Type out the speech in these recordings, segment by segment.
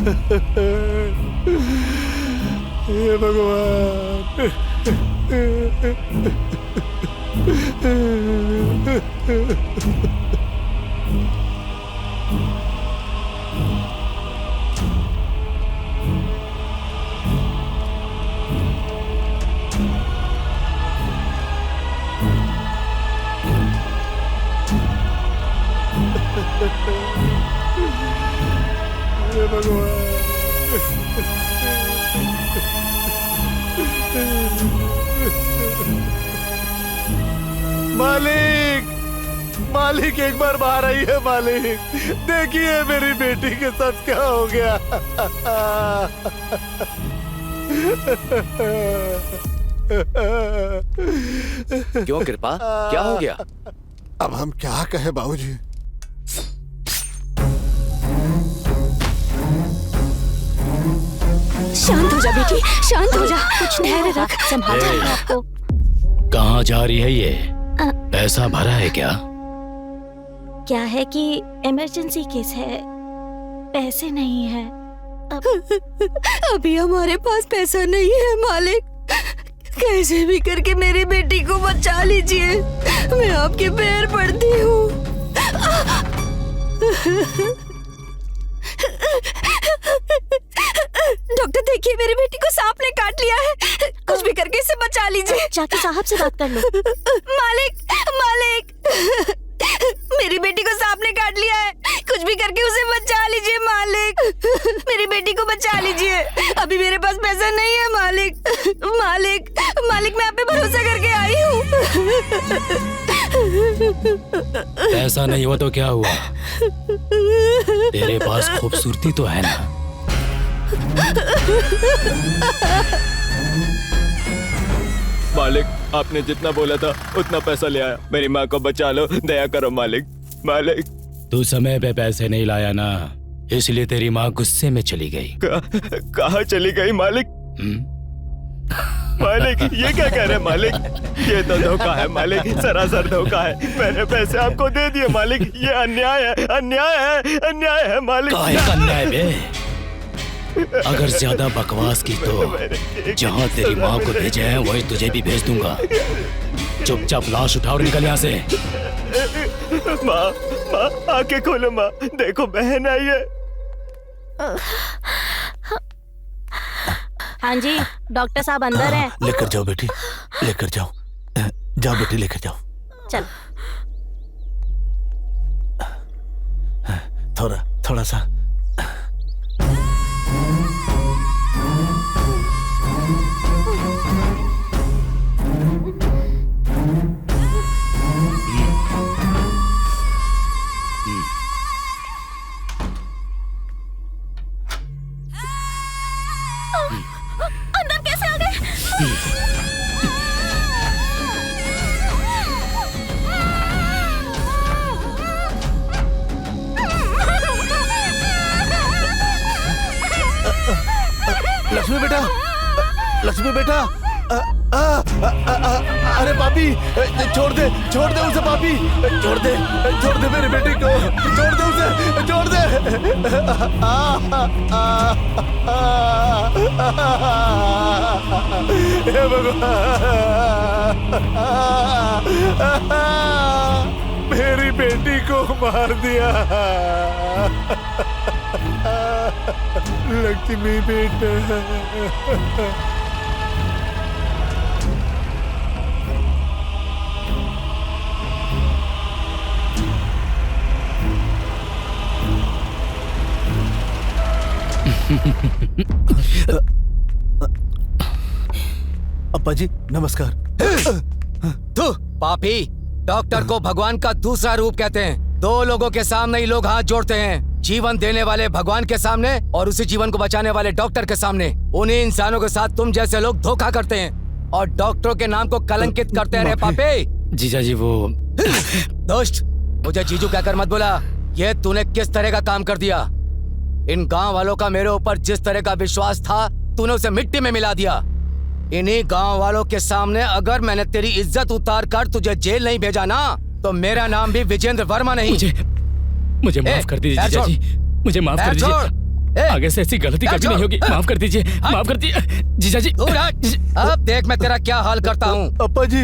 हे भगवान। हे भगवान। मालिक, मालिक एक बार बाहर आइए मालिक। देखिए मेरी बेटी के साथ क्या हो गया। क्यों कृपा, क्या हो गया? अब हम क्या कहें बाबूजी। शांत हो जा बेटी, शांत हो जा। कुछ धैर्य रख, संभाल आपको। कहाँ जा रही है ये? पैसा भरा है क्या? क्या है कि इमरजेंसी केस है, पैसे नहीं है। अभी हमारे पास पैसा नहीं है मालिक। कैसे भी करके मेरी बेटी को बचा लीजिए, मैं आपके पैर पड़ती हूँ। डॉक्टर देखिए, मेरी बेटी को सांप ने काट लिया है। कुछ भी करके इसे बचा लीजिए। जाके साहब से बात कर लो। मालिक, मालिक, मेरी बेटी को सांप ने काट लिया है। कुछ भी करके उसे बचा लीजिए मालिक। मेरी बेटी को बचा लीजिए। अभी मेरे पास पैसा नहीं है मालिक। मालिक, मालिक, मैं आप पे भरोसा करके आई हूँ। पैसा नहीं हुआ तो क्या हुआ? तेरे पास खूबसूरती तो है ना? मालिक, आपने जितना बोला था उतना पैसा ले आया। मेरी माँ को बचा लो, दया करो मालिक। मालिक, तू समय पे पैसे नहीं लाया ना, इसलिए तेरी माँ गुस्से में चली गई। कहाँ चली गई मालिक? मालिक, ये क्या कह रहे हैं मालिक? ये तो धोखा है मालिक, सरासर धोखा है। मैंने पैसे आपको दे दिए मालिक। ये अन्याय है, अन्याय है, अन्याय है मालिक। काहे का अन्याय बे? अगर ज्यादा बकवास की तो जहाँ तेरी माँ को भेजे हैं वही तुझे भी भेज दूंगा। चुपचाप लाश उठाओ और निकल यहाँ से। माँ, माँ, आंखें खोलो माँ, देखो बहन आई है। हाँ जी, डॉक्टर साहब अंदर हैं। लेकर जाओ बेटी, लेकर जाओ। जाओ बेटी, लेकर जाओ। चल। थोड़ा सा। अंदर कैसे आ गए? लक्ष्मी बेटा, लक्ष्मी बेटा। अरे पापी, छोड़ दे उसे पापी। छोड़ दे मेरी बेटी को। छोड़ दे उसे, छोड़ दे। हे भगवान, मेरी बेटी को मार दिया। लक्ष्मी बेटा। अप्पा जी नमस्कार। तू पापी, डॉक्टर को भगवान का दूसरा रूप कहते हैं। दो लोगों के सामने ही लोग हाथ जोड़ते हैं, जीवन देने वाले भगवान के सामने और उसी जीवन को बचाने वाले डॉक्टर के सामने। उन्हीं इंसानों के साथ तुम जैसे लोग धोखा करते हैं और डॉक्टरों के नाम को कलंकित करते रहे। पापी जीजा जी वो दोस्त, मुझे जीजू कहकर मत बोला। ये तूने किस तरह का काम कर दिया? इन गांव वालों का मेरे ऊपर जिस तरह का विश्वास था, तूने उसे मिट्टी में मिला दिया। इन्हीं गांव वालों के सामने अगर मैंने तेरी इज्जत उतार कर तुझे जेल नहीं भेजा ना, तो मेरा नाम भी विजेंद्र वर्मा नहीं। मुझे माफ कर दीजिए जीजा जी, मुझे माफ कर दीजिए। आगे से ऐसी गलती कभी नहीं होगी। माफ कर दीजिए, माफ कर दीजिए जीजा जी। अब देख मैं तेरा क्या हाल करता हूँ। अप्पा जी,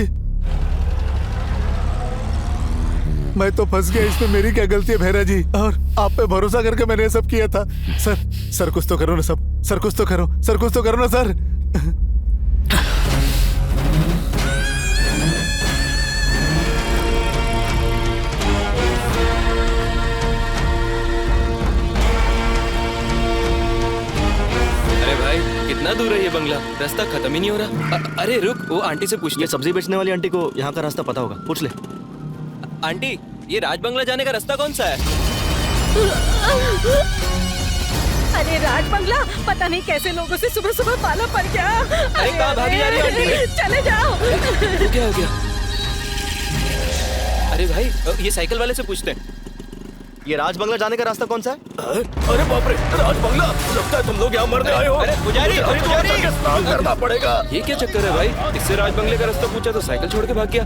मैं तो फंस गया इसमें, मेरी क्या गलती है भैरा जी? और आप पे भरोसा करके मैंने ये सब किया था। सर कुछ तो करो ना सब, सर कुछ तो करो, सर कुछ तो करो ना सर। अरे भाई कितना दूर है ये बंगला? रास्ता खत्म ही नहीं हो रहा। अरे रुक, वो आंटी से पूछ ले। ये सब्जी बेचने वाली आंटी को यहाँ का रास्ता पता होगा, पूछ ले। आंटी, ये राज बंगला जाने का रास्ता कौन सा है? अरे राज बंगला, पता नहीं कैसे लोगों से सुबह सुबह पाला पड़ गया। अरे कहाँ भागी जा रही है आंटी? चले जाओ। क्या हो गया? अरे भाई, ये साइकिल वाले से पूछते हैं। ये राज बंगला जाने का रास्ता कौन सा है? अरे बाप रे, राज बंगला, लगता है तुम लोग यहाँ मरने आए हो। अरे पुजारी, अरे पुजारी, स्नान करना पड़ेगा। ये क्या चक्कर है भाई? इससे राज बंगले का रास्ता पूछा तो साइकिल छोड़ के भाग गया।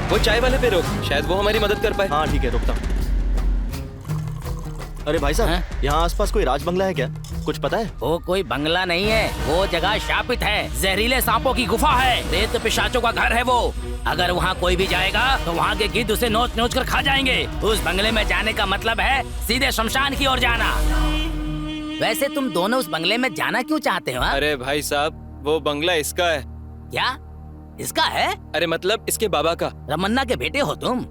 वो चाय वाले पे रोक, शायद वो हमारी मदद कर पाए। हाँ ठीक है, रुकता हूँ। अरे भाई साहब, यहाँ आसपास कोई राज बंगला है क्या? कुछ पता है? वो कोई बंगला नहीं है, वो जगह शापित है। जहरीले सांपों की गुफा है, प्रेत पिशाचों का घर है वो। अगर वहाँ कोई भी जाएगा तो वहाँ के गिद्ध उसे नोच नोच कर खा जाएंगे। उस बंगले में जाने का मतलब है सीधे शमशान की ओर जाना। वैसे तुम दोनों उस बंगले में जाना क्यों चाहते हो? अरे भाई साहब, वो बंगला इसका है। क्या इसका है? अरे मतलब इसके बाबा का। रमन्ना के बेटे हो तुम?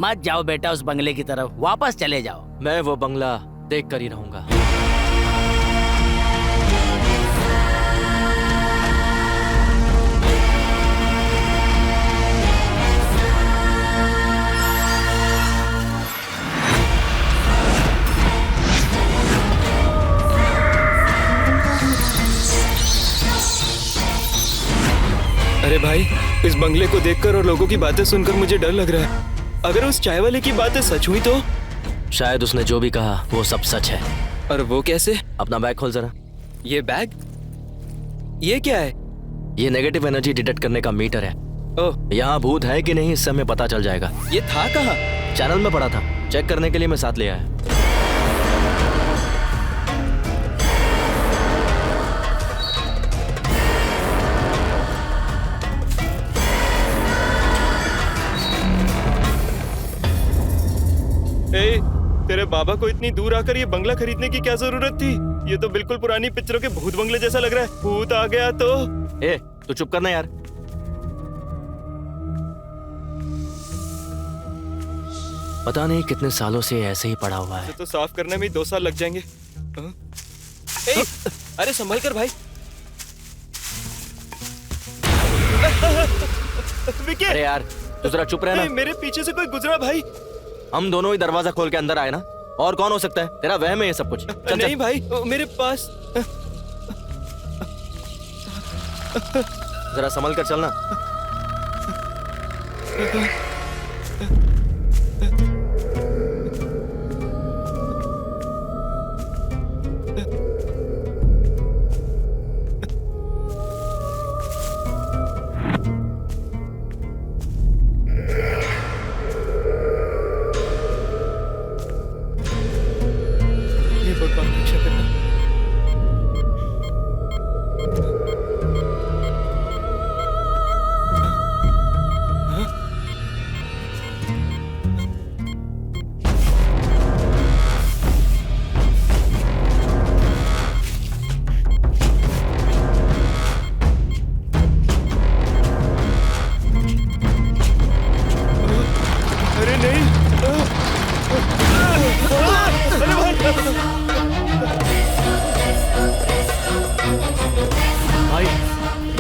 मत जाओ बेटा उस बंगले की तरफ, वापस चले जाओ। मैं वो बंगला देख कर ही रहूंगा। अरे भाई, इस बंगले को देखकर और लोगों की बातें सुनकर मुझे डर लग रहा है। अगर उस चाय वाले की बातें सच हुई तो? शायद उसने जो भी कहा वो सब सच है। और वो कैसे? अपना बैग खोल जरा। ये बैग? ये क्या है? ये नेगेटिव एनर्जी डिटेक्ट करने का मीटर है। ओह, यहाँ भूत है कि नहीं इससे हमें पता चल जाएगा। ये था कहाँ? चैनल में पड़ा था, चेक करने के लिए मैं साथ ले आया। तेरे बाबा को इतनी दूर आकर ये बंगला खरीदने की क्या जरूरत थी? ये तो बिल्कुल पुरानी पिक्चरों के भूत बंगले जैसा लग रहा है। भूत आ गया तो? ए, तू चुप करना यार। पता नहीं कितने सालों से ऐसे ही पड़ा हुआ है। तो साफ करने में 2 साल लग जाएंगे। हाँ? अरे संभल कर भाई। विकी! अरे यार, तू जरा चुप रहना। मेरे पीछे से कोई गुजरा भाई। हम दोनों ही दरवाजा खोल के अंदर आए ना, और कौन हो सकता है? तेरा वहम है ये सब कुछ। चल, नहीं भाई, मेरे पास। जरा संभल कर चलना।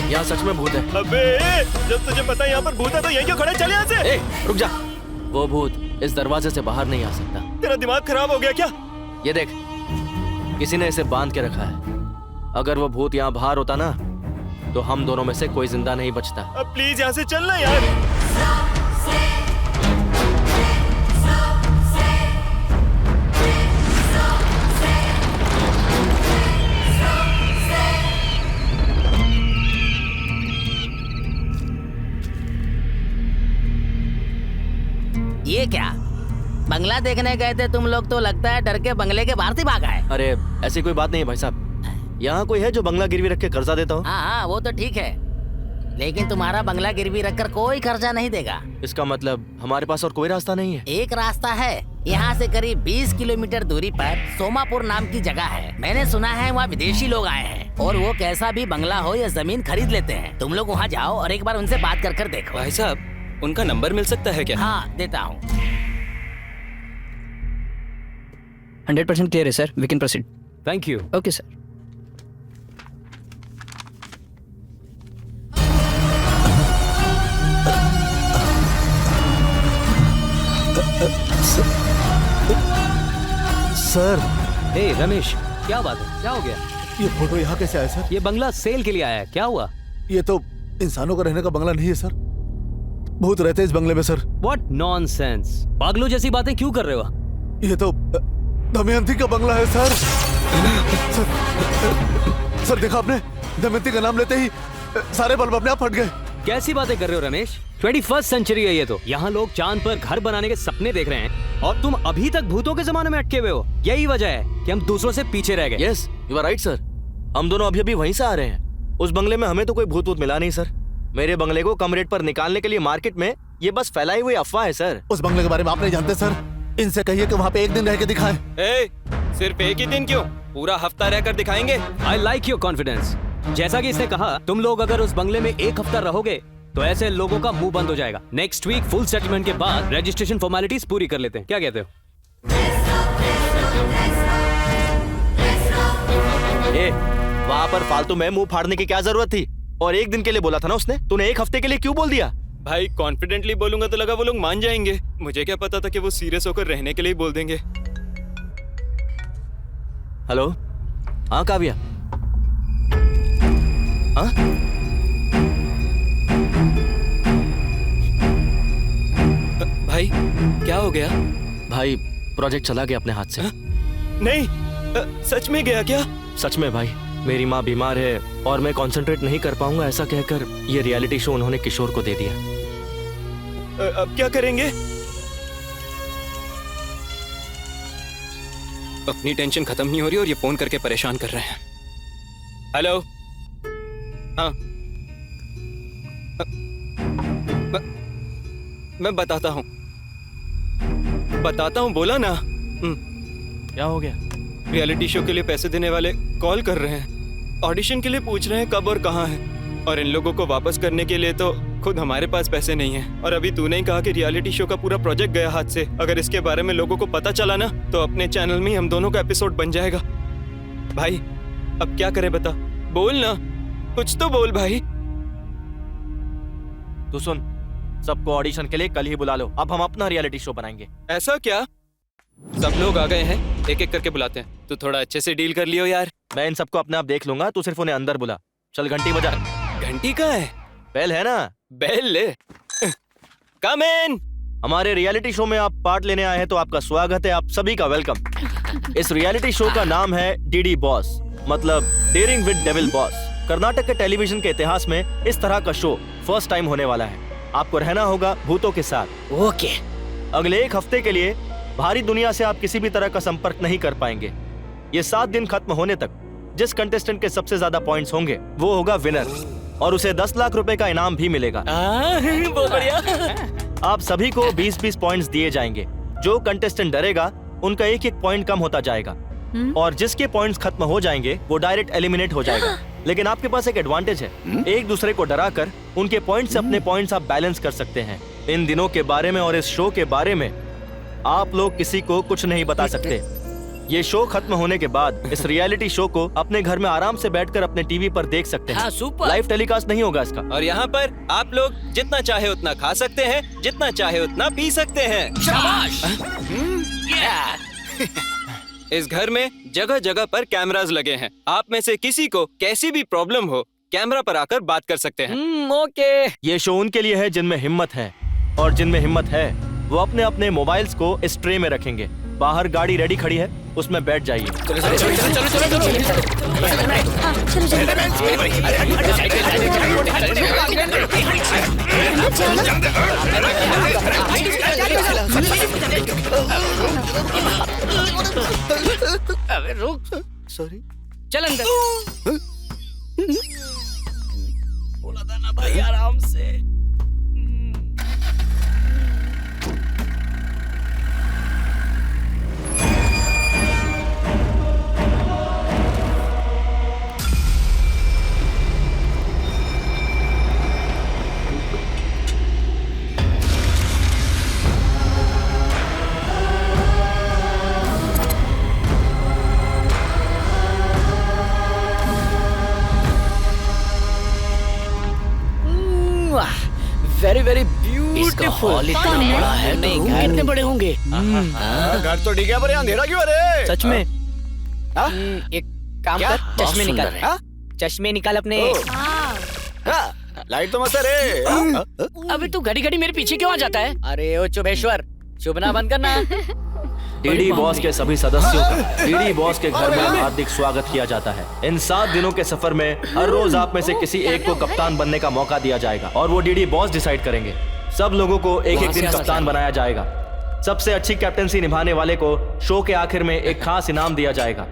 यहाँ सच में भूत है। अबे, जब तुझे पता है यहाँ पर भूत है तो यहीं क्यों खड़े? चल यहाँ से। ए, रुक जा। वो भूत इस दरवाजे से बाहर नहीं आ सकता। तेरा दिमाग खराब हो गया क्या? ये देख, किसी ने इसे बांध के रखा है। अगर वो भूत यहाँ बाहर होता ना, तो हम दोनों में से कोई जिंदा नहीं बचता। अब प्लीज यहाँ से चलना यार। ये क्या? बंगला देखने गए थे तुम लोग तो लगता है डर के बंगले के बाहर से भागा है। अरे ऐसी कोई बात नहीं है भाई साहब। यहाँ कोई है जो बंगला गिरवी रख के कर्जा देता हो? हाँ हाँ वो तो ठीक है, लेकिन तुम्हारा बंगला गिरवी रखकर कोई कर्जा नहीं देगा। इसका मतलब हमारे पास और कोई रास्ता नहीं है? एक रास्ता है, यहाँ से करीब 20 किलोमीटर दूरी पर सोमापुर नाम की जगह है। मैंने सुना है वहाँ विदेशी लोग आए हैं और वो कैसा भी बंगला हो या जमीन खरीद लेते हैं। तुम लोग वहाँ जाओ और एक बार उनसे बात कर देखो। भाई साहब उनका नंबर मिल सकता है क्या? हाँ देता हूँ। 100% क्लियर है sir, we can proceed. Thank you. Okay sir. Sir hey Ramesh, क्या बात है, क्या हो गया? ये फोटो यहाँ कैसे आया सर? ये बंगला सेल के लिए आया है, क्या हुआ? ये तो इंसानों का रहने का बंगला नहीं है सर, भूत रहते हैं इस बंगले में सर। व्हाट नॉनसेंस, पागलों जैसी बातें क्यों कर रहे हो? ये तो दमयंती का बंगला है सर। सर देखा आपने, दमयंती का नाम लेते ही सारे बल्ब अपने आप फट गए। कैसी बातें कर रहे हो रमेश? 21st सेंचुरी है ये तो। यहाँ लोग चांद पर घर बनाने के सपने देख रहे हैं और तुम अभी तक भूतों के जमाने में अटके हुए हो। यही वजह है कि हम दूसरों से पीछे रह गए। Yes you are right sir, हम दोनों अभी वहीं से आ रहे हैं। उस बंगले में हमें तो कोई भूत मिला नहीं सर। मेरे बंगले को कम रेट पर निकालने के लिए मार्केट में ये बस फैलाई हुई अफवाह है सर। उस बंगले के बारे में आप नहीं जानते सर, इनसे कहिए कि वहाँ पे एक दिन रह के दिखाएं। सिर्फ एक ही दिन क्यों, पूरा हफ्ता रहकर दिखाएंगे। I like your confidence. जैसा कि इसने कहा, तुम लोग अगर उस बंगले में एक हफ्ता रहोगे तो ऐसे लोगों का मुंह बंद हो जाएगा। नेक्स्ट वीक फुल सेटलमेंट के बाद रजिस्ट्रेशन फॉर्मेलिटीज पूरी कर लेते हैं, क्या कहते हो? वहाँ पर फालतू में मुंह फाड़ने की क्या जरूरत थी? और एक दिन के लिए बोला था ना उसने, तूने एक हफ्ते के लिए क्यों बोल दिया? भाई कॉन्फिडेंटली बोलूंगा तो लगा वो लोग मान जाएंगे। मुझे क्या पता था कि वो सीरियस होकर रहने के लिए बोल देंगे। हेलो, हाँ काव्या, हाँ भाई क्या हो गया? भाई प्रोजेक्ट चला गया अपने हाथ से। नहीं, सच में गया क्या? सच में भाई, मेरी माँ बीमार है और मैं कंसंट्रेट नहीं कर पाऊंगा ऐसा कहकर ये रियलिटी शो उन्होंने किशोर को दे दिया। अब क्या करेंगे? अपनी टेंशन खत्म नहीं हो रही और ये फोन करके परेशान कर रहे हैं। हेलो, हाँ मैं बताता हूँ बोला ना। क्या हो गया? रियलिटी शो के लिए पैसे देने वाले कॉल कर रहे हैं, ऑडिशन के लिए पूछ रहे हैं कब और कहाँ है, और इन लोगों को वापस करने के लिए तो खुद हमारे पास पैसे नहीं है। और अभी तूने ही कहा कि रियलिटी शो का पूरा प्रोजेक्ट गया हाथ से। अगर इसके बारे में लोगों को पता चला ना तो अपने चैनल में ही हम दोनों का एपिसोड बन जाएगा। भाई अब क्या करें बता, बोल ना, कुछ तो बोल भाई। तू सुन, सबको ऑडिशन के लिए कल ही बुला लो, अब हम अपना रियलिटी शो बनाएंगे। ऐसा क्या? सब लोग आ गए हैं, एक एक करके बुलाते हैं। तू थोड़ा अच्छे से डील कर लियो यार। मैं इन सबको अपने आप देख लूंगा, तू सिर्फ उन्हें अंदर बुला। चल घंटी बजा। घंटी कहाँ है? बेल है ना, बेल ले। कम इन। हमारे रियलिटी शो में आप पार्ट लेने आए हैं तो आपका स्वागत है, आप सभी का वेलकम। इस रियलिटी शो का नाम है डीडी बॉस, मतलब daring with devil boss. Karnataka के टेलीविजन के इतिहास में इस तरह का शो फर्स्ट टाइम होने वाला है। आपको रहना होगा भूतों के साथ। ओके। अगले एक हफ्ते के लिए बाहरी दुनिया से आप किसी भी तरह का संपर्क नहीं कर पाएंगे। ये 7 दिन खत्म होने तक जिस कंटेस्टेंट के सबसे ज्यादा पॉइंट्स होंगे वो होगा विनर, और उसे 10 लाख रुपए का इनाम भी मिलेगा। बहुत बढ़िया। आप सभी को 20-20 पॉइंट्स दिए जाएंगे। जो कंटेस्टेंट डरेगा उनका एक एक पॉइंट कम होता जाएगा, और जिसके पॉइंट्स खत्म हो जाएंगे वो डायरेक्ट एलिमिनेट हो जाएगा। लेकिन आपके पास एक एडवांटेज है, एक दूसरे को डराकर उनके पॉइंट से अपने पॉइंट्स आप बैलेंस कर सकते हैं। इन दिनों के बारे में और इस शो के बारे में आप लोग किसी को कुछ नहीं बता सकते। ये शो खत्म होने के बाद इस रियलिटी शो को अपने घर में आराम से बैठकर अपने टीवी पर देख सकते हैं। सुपर। लाइव टेलीकास्ट नहीं होगा इसका। और यहाँ पर आप लोग जितना चाहे उतना खा सकते हैं, जितना चाहे उतना पी सकते हैं। शाबाश। इस घर में जगह जगह पर कैमरास लगे हैं। आप में से किसी को कैसी भी प्रॉब्लम हो, कैमरा पर आकर बात कर सकते हैं। ओके। ये शो उनके लिए है जिनमें हिम्मत है, और जिनमें हिम्मत है वो अपने अपने मोबाइल्स को इस ट्रे में रखेंगे। बाहर गाड़ी रेडी खड़ी है, उसमें बैठ जाइए। अबे रुक, सॉरी। चल अंदर। बोला था ना भाई आराम से। Very very beautiful. इतना बड़ा है तो रूम कितने बड़े होंगे? घर तो ठीक है पर अंधेरा क्यों? अरे सच में एक काम कर, चश्मे निकाल। चश्मे निकाल अपने। लाइट तो मत रे। अबे तू घड़ी घड़ी मेरे पीछे क्यों आ जाता है? अरे ओ चुभेश्वर, चुभना बंद करना। डीडी बॉस के सभी सदस्यों का डीडी बॉस के घर में हार्दिक स्वागत किया जाता है। इन 7 दिनों के सफर में हर रोज आप में से किसी एक को कप्तान बनने का मौका दिया जाएगा और वो डीडी बॉस डिसाइड करेंगे। सब लोगों को एक एक दिन कप्तान बनाया जाएगा। सबसे अच्छी कैप्टनसी निभाने वाले को शो के आखिर में एक खास इनाम दिया जाएगा।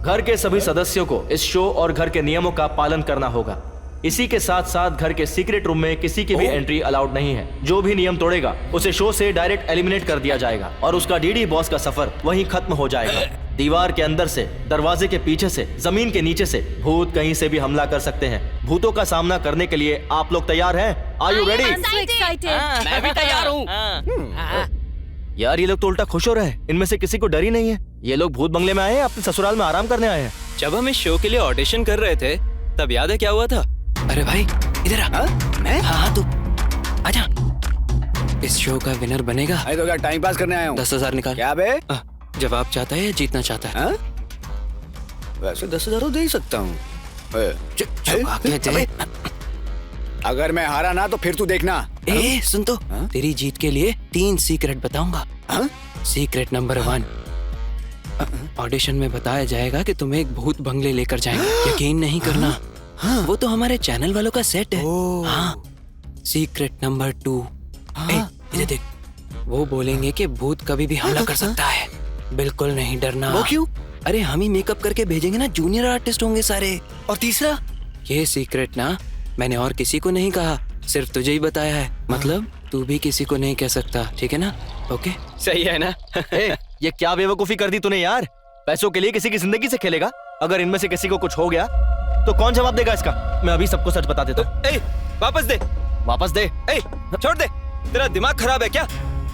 घर के सभी सदस्यों को इस शो और घर के नियमों का पालन करना होगा। इसी के साथ साथ घर के सीक्रेट रूम में किसी की भी एंट्री अलाउड नहीं है। जो भी नियम तोड़ेगा उसे शो से डायरेक्ट एलिमिनेट कर दिया जाएगा और उसका डीडी बॉस का सफर वहीं खत्म हो जाएगा। दीवार के अंदर से, दरवाजे के पीछे से, जमीन के नीचे से भूत कहीं से भी हमला कर सकते हैं। भूतों का सामना करने के लिए आप लोग तैयार हैं? Are you ready? मैं भी तैयार हूँ। यार ये लोग तो उल्टा खुश हो रहे हैं। इनमें से किसी को डर ही नहीं है। ये लोग भूत बंगले में आए हैं, अपने ससुराल में आराम करने आए हैं। जब हम इस शो के लिए ऑडिशन कर रहे थे तब याद है क्या हुआ था? अरे भाई इधर आ। मैं? हाँ तू आजा। इस शो का विनर बनेगा। अरे तो क्या टाइम पास करने आया हूँ? 10,000 निकाल। क्या बे? जवाब चाहता है या जीतना चाहता है? वैसे 10,000 तो दे ही सकता हूँ। अगर मैं हारा ना तो फिर तू देखना। ए सुन तो, तेरी जीत के लिए 3 सीक्रेट बताऊंगा। सीक्रेट नंबर 1, ऑडिशन में बताया जाएगा कि तुम्हें एक भूत बंगले लेकर जाएंगे। यकीन नहीं करना, वो तो हमारे चैनल वालों का सेट है। हाँ। सीक्रेट नंबर 2, इधर देख, वो बोलेंगे कि भूत कभी भी हमला कर सकता है, बिल्कुल नहीं डरना। वो क्यों? अरे हम ही मेकअप करके भेजेंगे ना, जूनियर आर्टिस्ट होंगे सारे। और तीसरा? ये सीक्रेट ना मैंने और किसी को नहीं कहा, सिर्फ तुझे ही बताया है। मतलब तू भी किसी को नहीं कह सकता, ठीक है ना? ओके सही है ना? ये क्या बेवकूफी कर दी तूने यार। पैसों के लिए किसी की जिंदगी से खेलेगा। अगर इनमें से किसी को कुछ हो गया तो कौन जवाब देगा इसका? मैं अभी सबको सच बता देता हूँ। वापस दे, वापस दे। छोड़ दे। तेरा दिमाग खराब है क्या?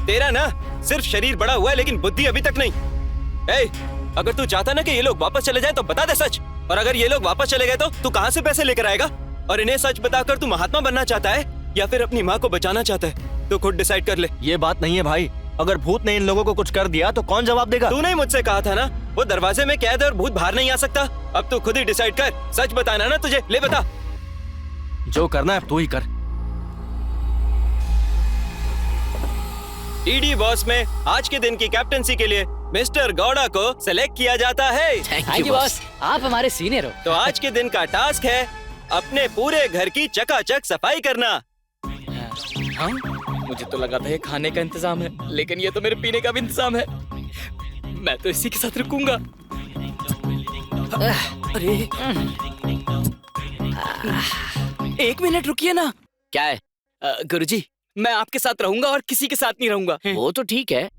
तेरा ना सिर्फ शरीर बड़ा हुआ है लेकिन बुद्धि अभी तक नहीं। अगर तू चाहता ना कि ये लोग वापस चले जाएं तो बता दे सच। और अगर ये लोग वापस चले गए तो तू कहाँ से पैसे लेकर आएगा? और इन्हें सच बताकर तू महात्मा बनना चाहता है या फिर अपनी माँ को बचाना चाहता है? तो खुद डिसाइड कर ले। ये बात नहीं है भाई। अगर भूत ने इन लोगों को कुछ कर दिया तो कौन जवाब देगा? तूने मुझसे कहा था ना वो दरवाजे में कैद है और भूत बाहर नहीं आ सकता। अब तू खुद ही डिसाइड कर। सच बताना ना तुझे। ले बता। जो करना है तू ही कर। डीडी बॉस में आज के दिन की कैप्टनसी के लिए मिस्टर गौड़ा को सिलेक्ट किया जाता है। थैंक यू बॉस, आप हमारे सीनियर हो। तो आज के दिन का टास्क है अपने पूरे घर की चकाचक सफाई करना। हाँ? मुझे तो लगा था ये खाने का इंतजाम है, लेकिन ये तो मेरे पीने का भी इंतजाम है। मैं तो इसी के साथ रुकूंगा। अरे 1 मिनट रुकिए ना। क्या है? गुरुजी, मैं आपके साथ रहूंगा और किसी के साथ नहीं रहूंगा। वो तो ठीक है,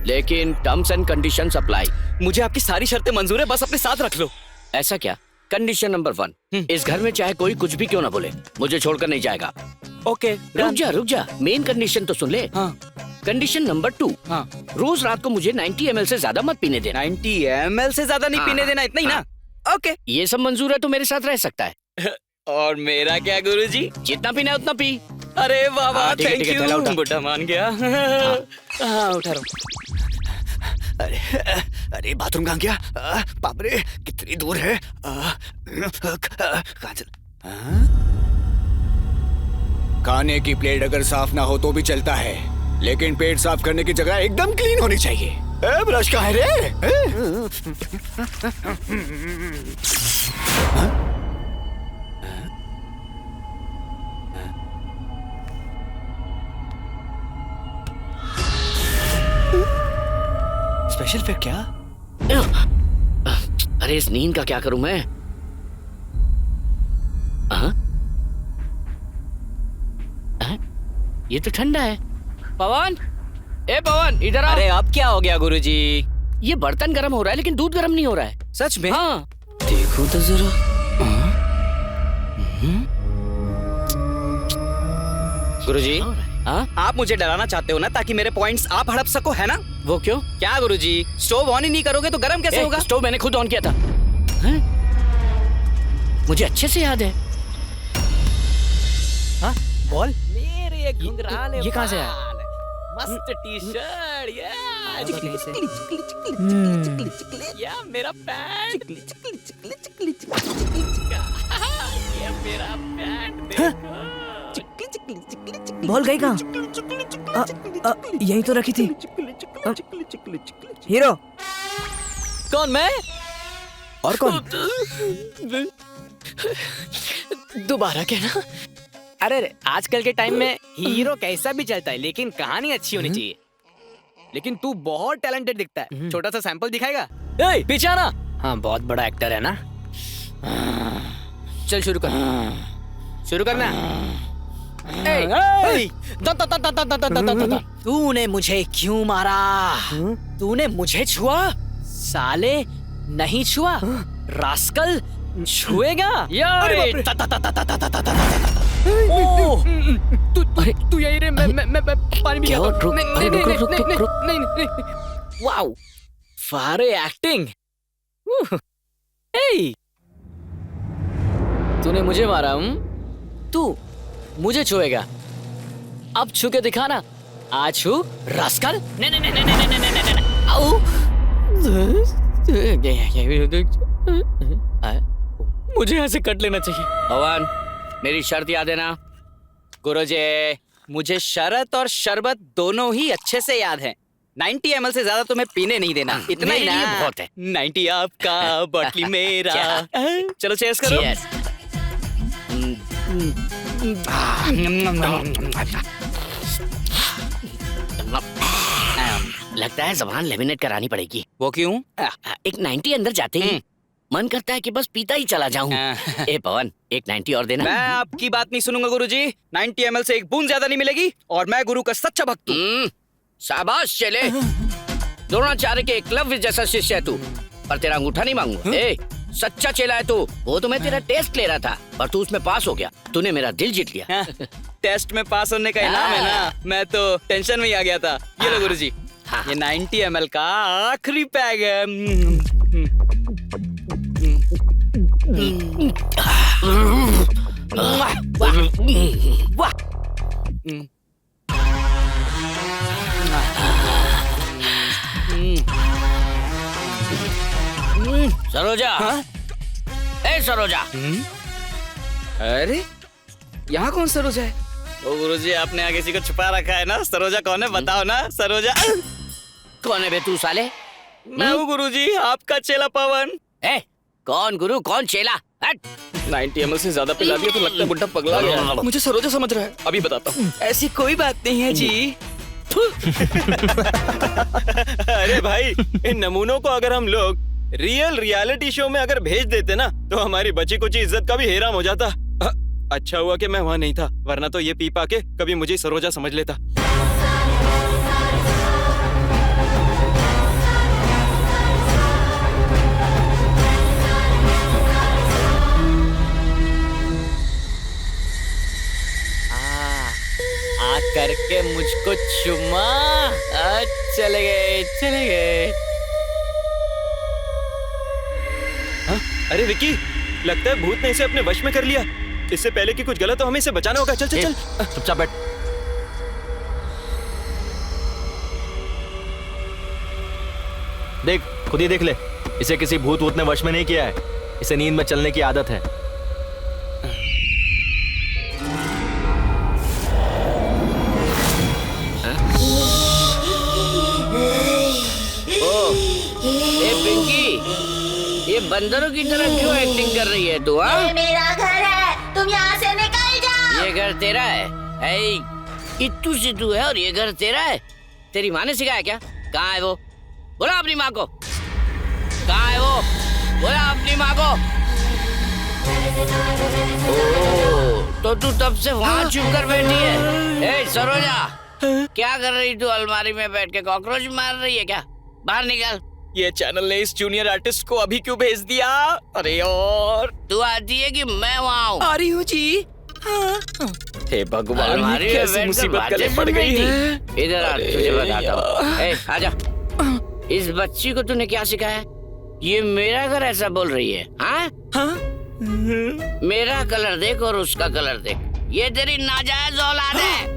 लेकिन टर्म्स एंड कंडीशंस अप्लाई। मुझे आपकी सारी शर्तें मंजूर है, बस अपने साथ रख लो। ऐसा क्या? कंडीशन नंबर 1, इस घर में चाहे कोई कुछ भी क्यों ना बोले, मुझे छोड़कर नहीं जाएगा। ओके, रुक जा, मेन कंडीशन तो सुन ले। हाँ। कंडीशन नंबर 2, हाँ। रोज रात को मुझे 90 ml से ज्यादा मत पीने देना। 90 ml से ज्यादा नहीं पीने देना, इतना ही ना? ओके, ये सब मंजूर है तो मेरे साथ रह सकता है। और मेरा क्या गुरुजी? जितना पीना है उतना पी। अरे वाह वाह, थैंक यू, बुड्ढा मान गया। हाँ, उठा रहा हूँ। अरे बाथरूम कहाँ गया? बाप रे, कितनी दूर है? कहाँ चल? खाने की प्लेट अगर साफ ना हो तो भी चलता है, लेकिन पेट साफ करने की जगह एकदम क्लीन होनी चाहिए। ब्रश कहाँ है रे? स्पेशल इफेक्ट क्या? अरे इस नींद का क्या करूं मैं? हाँ? हाँ? ये तो ठंडा है। पवन, ए पवन, इधर आ। अरे अब क्या हो गया गुरुजी? ये बर्तन गर्म हो रहा है लेकिन दूध गर्म नहीं हो रहा है। सच में? हाँ। देखो तो जरा। गुरुजी, हाँ? आप मुझे डराना चाहते हो ना ताकि मेरे पॉइंट्स आप हड़प सको, है ना? वो क्यों? क्या गुरुजी, स्टोव ऑन ही नहीं करोगे तो गर्म कैसे होगा? स्टोव मैंने खुद ऑन किया था। हैं? मुझे अच्छे से याद है। हाँ? बॉल? मेरे घुंघराले ये कहाँ से आया? मस्त टी शर्ट, या मेरा पैंट, ये मेरा पैंट देखो। बॉल गई कहाँ? यहीं तो रखी थी। हीरो। कौन, मैं? और कौन? दोबारा कहना। अरे आजकल के टाइम में हीरो कैसा भी चलता है लेकिन कहानी अच्छी होनी चाहिए। लेकिन तू बहुत टैलेंटेड दिखता है। छोटा सा सैंपल दिखाएगा? ए, पीछे आना। हाँ, बहुत बड़ा एक्टर है ना। चल शुरू कर। शुरू करना। तूने मुझे क्यों मारा? तूने मुझे छुआ? साले नहीं छुआ, रास्कल छुएगा। तू यही रे, मैं पानी भी वाओ, फारे एक्टिंग। तूने मुझे मारा? तू मुझे छुएगा? अब छू के दिखाना। आज छू, रास्कल। मुझे ऐसे कट लेना चाहिए। भगवान, मेरी शर्त याद है ना? गुरुजी, मुझे शरत और शरबत दोनों ही अच्छे से याद है। 90 ml से ज्यादा तुम्हें पीने नहीं देना। इतना ही ना? बहुत है। 90 आपका, बॉटली मेरा। चलो चेयर्स करो। लगता है ज़बान लेमिनेट करानी पड़ेगी। वो क्यों? एक 90 अंदर जाते ही मन करता है कि बस पीता ही चला जाऊं। ए पवन, एक 90 और देना। मैं आपकी बात नहीं सुनूंगा गुरुजी। 90 ml से एक बूंद ज्यादा नहीं मिलेगी और मैं गुरु का सच्चा भक्त हूँ। शाबाश चले। द्रोणाचार्य के एकलव्य जैसा शिष्य है तू, पर तेरा अंगूठा नहीं मांगूंगा। ए, सच्चा चेला है तू। वो तो मैं तेरा टेस्ट ले रहा था, पर तू उसमें पास हो गया। तूने मेरा दिल जीत लिया। टेस्ट में पास होने का इनाम है ना? मैं तो टेंशन में ही आ गया था। ये लो गुरुजी, ये 90 ml का आखिरी पैग है। सरोजा। ए सरोजा। अरे यहाँ कौन सरोजा है? ओ गुरुजी, आपने आगे किसी को छुपा रखा है ना? सरोजा कौन है बताओ ना? सरोजा कौन है बे तू साले? मैं हूँ गुरुजी, आपका चेला पवन। ए, कौन गुरु कौन चेला? 90 ml से ज्यादा पिला दिया तो लगता है बुड्ढा पगला गया। मुझे सरोजा समझ रहा है। अभी बताता हूँ। ऐसी कोई बात नहीं है जी। अरे भाई, इन नमूनों को अगर हम लोग रियलिटी शो में अगर भेज देते ना तो हमारी बची कुछ इज्जत का भी हेराम हो जाता। अच्छा हुआ कि मैं वहाँ नहीं था, वरना तो ये पी पा के कभी मुझे सरोजा समझ लेता। करके मुझको चुमा। चले गए चले गए। अरे विकी, लगता है भूत ने इसे अपने वश में कर लिया। इससे पहले कि कुछ गलत हो हमें इसे बचाना होगा। चल चल चल, चुपचाप बैठ। देख, खुद ही देख ले। इसे किसी भूत वूत ने वश में नहीं किया है। इसे नींद में चलने की आदत है। ये बंदरों की तरह क्यों एक्टिंग कर रही है तू? ये मेरा घर है, तुम यहाँ से निकल जाओ। ये घर तेरा है? इत्तू सिद्धू है और ये घर तेरा है? तेरी माँ ने सिखाया क्या? कहाँ है वो? बुला अपनी माँ को। कहाँ है वो? बुला अपनी माँ को। ओह, तो तू तब से वहाँ छुप कर बैठी है। ए सरोजा, क्या कर रही तू अलमारी में बैठ के? कॉकरोच मार रही है क्या? बाहर निकल। ये चैनल ने इस जूनियर आर्टिस्ट को अभी क्यों भेज दिया? अरे और तू आती है कि मैं वहाँ हूँ? आ रही हूँ जी। हे भगवान, अलमारी ये में कैसी बैठकर मुसीबत गले बातें पड़ सुन गई रही है। थी। इधर आ, तुझे बताता हूँ। ए, आजा। इस बच्ची को तूने क्या सिखाया? ये मेरा घर ऐसा बोल रही है? हाँ? मेरा कलर देख और उसका कलर देख। ये तेरी नाजायज औलाद है।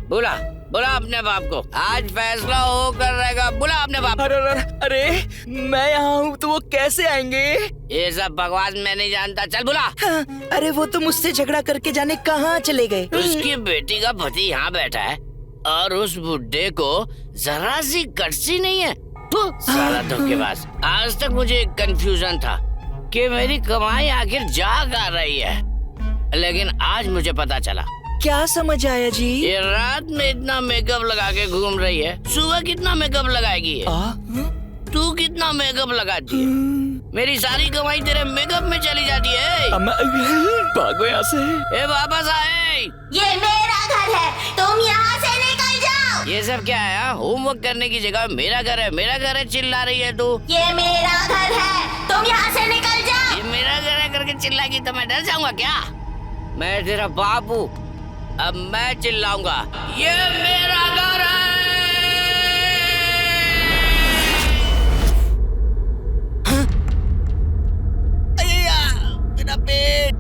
बुला बुला अपने बाप को। आज फैसला हो कर रहेगा। बुला अपने बाप। अरे मैं यहाँ हूँ तो वो कैसे आएंगे? ये सब बकवास मैं नहीं जानता। चल बुला। अरे वो तो मुझसे झगड़ा करके जाने कहाँ चले गए। उसकी बेटी का पति यहाँ बैठा है और उस बुड्ढे को जरा सी कटसी नहीं है। तू सारा धोखेबाज। आज तक मुझे एक कंफ्यूजन था कि मेरी कमाई आखिर जा कहाँ रही है, लेकिन आज मुझे पता चला। क्या समझ आया जी? ये रात में इतना मेकअप लगा के घूम रही है, सुबह कितना मेकअप लगाएगी ये? तू कितना मेकअप लगाती है? मेरी सारी कमाई तेरे मेकअप में चली जाती है। भागो यहाँ से। ए वापस आए। ये मेरा घर है, तुम यहाँ से निकल जाओ। ये सब क्या है? होमवर्क करने की जगह मेरा घर है चिल्ला रही है तू। ये मेरा घर है, तुम यहाँ से निकल जाओ। ये मेरा घर है करके चिल्लाएगी तो मैं डर जाऊंगा क्या? मैं तेरा बाप हूँ, अब मैं चिल्लाऊंगा। ये मेरा घर है। मेरा पेट,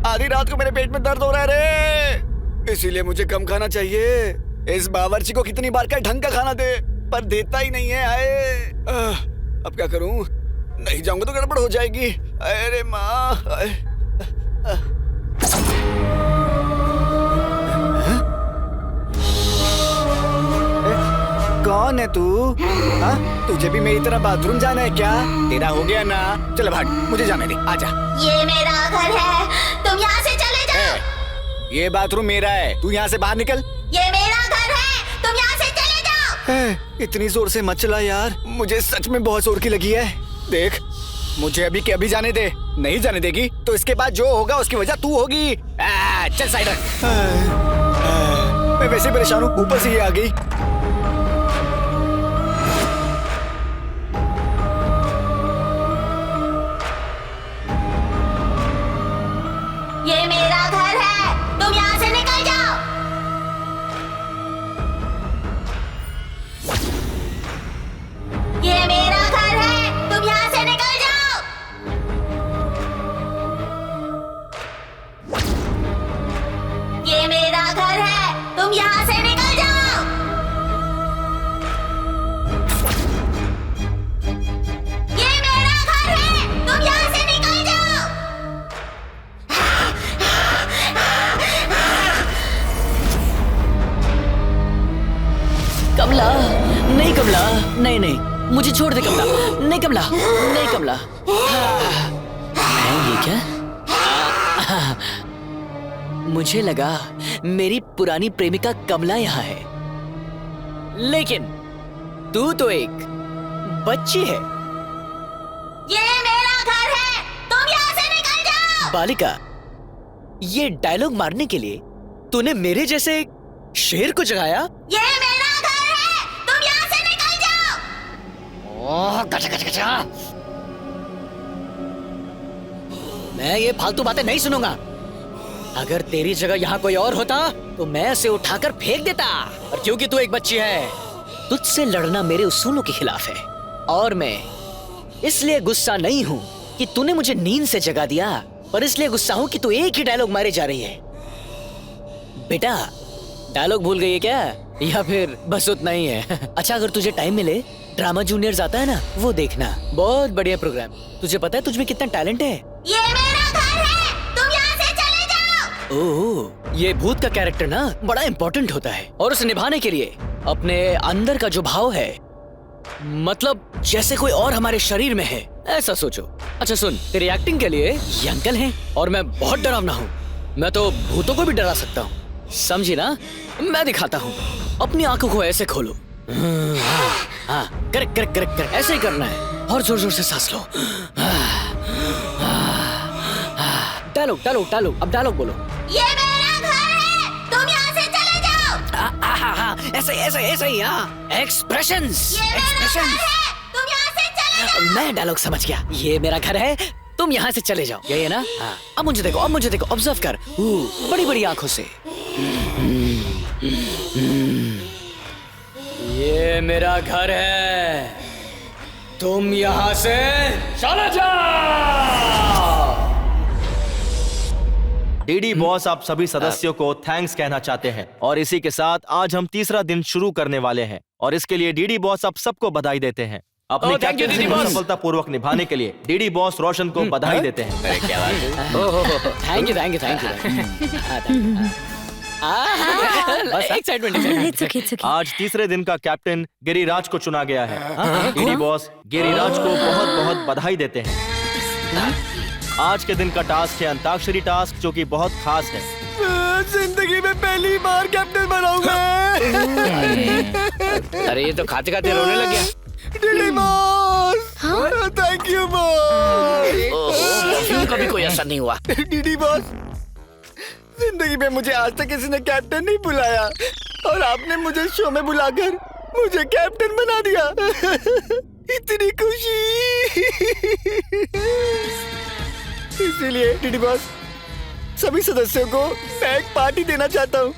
आधी रात को मेरे पेट में दर्द हो रहा है रे। इसीलिए मुझे कम खाना चाहिए। इस बावर्ची को कितनी बार का ढंग का खाना दे, पर देता ही नहीं है। आए अब क्या करूं? नहीं जाऊंगा तो गड़बड़ हो जाएगी। अरे माँ, कौन है तू? हाँ, तुझे भी मेरी तरह बाथरूम जाना है क्या? तेरा हो गया ना? चल भाग, मुझे जाने दे। आजा। ये मेरा घर है, तुम यहाँ से चले जाओ। ये बाथरूम मेरा है, तू यहाँ से बाहर निकल। ये मेरा घर है, तुम यहाँ से चले जाओ। इतनी जोर से मत चला यार, मुझे सच में बहुत जोर की लगी है। देख, मुझे अभी के अभी जाने दे। नहीं जाने देगी तो इसके बाद जो होगा उसकी वजह तू होगी। चल साइड रख। मैं वैसे परेशान हूँ, ऊपर से ये आ गई। ये मेरा घर है, तुम यहाँ से निकल जाओ। ये मेरा घर है, तुम यहाँ से निकल जाओ। ये मेरा घर है, तुम यहाँ से निकल जाओ। ये मेरा घर है, तुम यहाँ से निकल जाओ। कमला, नहीं कमला, नहीं नहीं, मुझे छोड़ दे कमला। नहीं कमला, नहीं कमला। ये क्या? मुझे लगा मेरी पुरानी प्रेमिका कमला यहाँ है, लेकिन तू तो एक बच्ची है। ये मेरा घर है, तुम यहाँ से निकल जाओ। बालिका, ये डायलॉग मारने के लिए तूने मेरे जैसे एक शेर को जगाया? ये मेरा घर है, तुम यहाँ से निकल जाओ। ओह, गचा गचा गचा। मैं ये फालतू बातें नहीं सुनूंगा। अगर तेरी जगह यहाँ कोई और होता तो मैं उसे उठाकर फेंक देता, और क्योंकि तू एक बच्ची है, तुझसे लड़ना मेरे उसूलों के खिलाफ है। और मैं इसलिए गुस्सा नहीं हूँ कि तूने मुझे नींद से जगा दिया, पर इसलिए गुस्सा हूँ कि तू एक ही डायलॉग मारे जा रही है। बेटा, डायलॉग भूल गई है क्या, या फिर बस उतना ही है? अच्छा, अगर तुझे टाइम मिले, ड्रामा जूनियर्स आता है ना, वो देखना, बहुत बढ़िया प्रोग्राम। तुझे पता है तुझमें कितना टैलेंट है? ये मेरा घर है, तुम यहाँ से चले जाओ। ओह, ये भूत का कैरेक्टर ना बड़ा इम्पोर्टेंट होता है, और उसे निभाने के लिए अपने अंदर का जो भाव है, मतलब जैसे कोई और हमारे शरीर में है, ऐसा सोचो। अच्छा सुन, तेरी एक्टिंग के लिए ये अंकल हैं, और मैं बहुत डरावना हूँ। मैं तो भूतों को भी डरा सकता हूँ, समझी ना? मैं दिखाता हूँ। अपनी आंखों को ऐसे खोलो। हाँ, करेक्ट करेक्ट करेक्ट करेक्ट, ऐसे ही करना है। और जोर जोर से सांस लो। डायलॉग डायलॉग डायलॉग, अब डायलॉग बोलो। ये मेरा घर है, तुम यहाँ से चले जाओ। ऐसे ऐसे ऐसे ही, हाँ। एक्सप्रेशंस ये मेरा घर एक्सप्रेशंस। है, तुम यहाँ से चले जाओ। मैं डायलॉग समझ गया। ये मेरा घर है, तुम यहाँ से चले जाओ, यही है ना? हाँ। अब मुझे देखो, अब मुझे देखो, ऑब्जर्व कर बड़ी बड़ी आंखों से। ये मेरा घर है, तुम यहाँ से चले जाओ। डीडी बॉस आप सभी सदस्यों को थैंक्स कहना चाहते हैं और इसी के साथ आज हम तीसरा दिन शुरू करने वाले हैं और इसके लिए डीडी बॉस आप सबको बधाई देते हैं। अपनी कैप्टनसी को सफलतापूर्वक निभाने के लिए डीडी बॉस रोशन को बधाई देते हैं। Thank you thank you thank you. Excitement. आज तीसरे दिन का कैप्टन गिरिराज को चुना गया है। डीडी बॉस गिरिराज को बहुत बहुत बधाई देते हैं। आज के दिन का टास्क है अंताक्षरी टास्क, जो कि बहुत खास है। जिंदगी में पहली बार कैप्टन बनाऊंगा। अरे ये तो खाते खाते रोने लग गया। DD boss, thank you boss. कभी कोई ऐसा नहीं हुआ। डीडी बॉस, जिंदगी में मुझे आज तक किसी ने कैप्टन नहीं बुलाया और आपने मुझे शो में बुलाकर मुझे कैप्टन बना दिया। इतनी खुशी। इसीलिए डीडी बॉस, सभी सदस्यों को मैं एक पार्टी देना चाहता हूँ।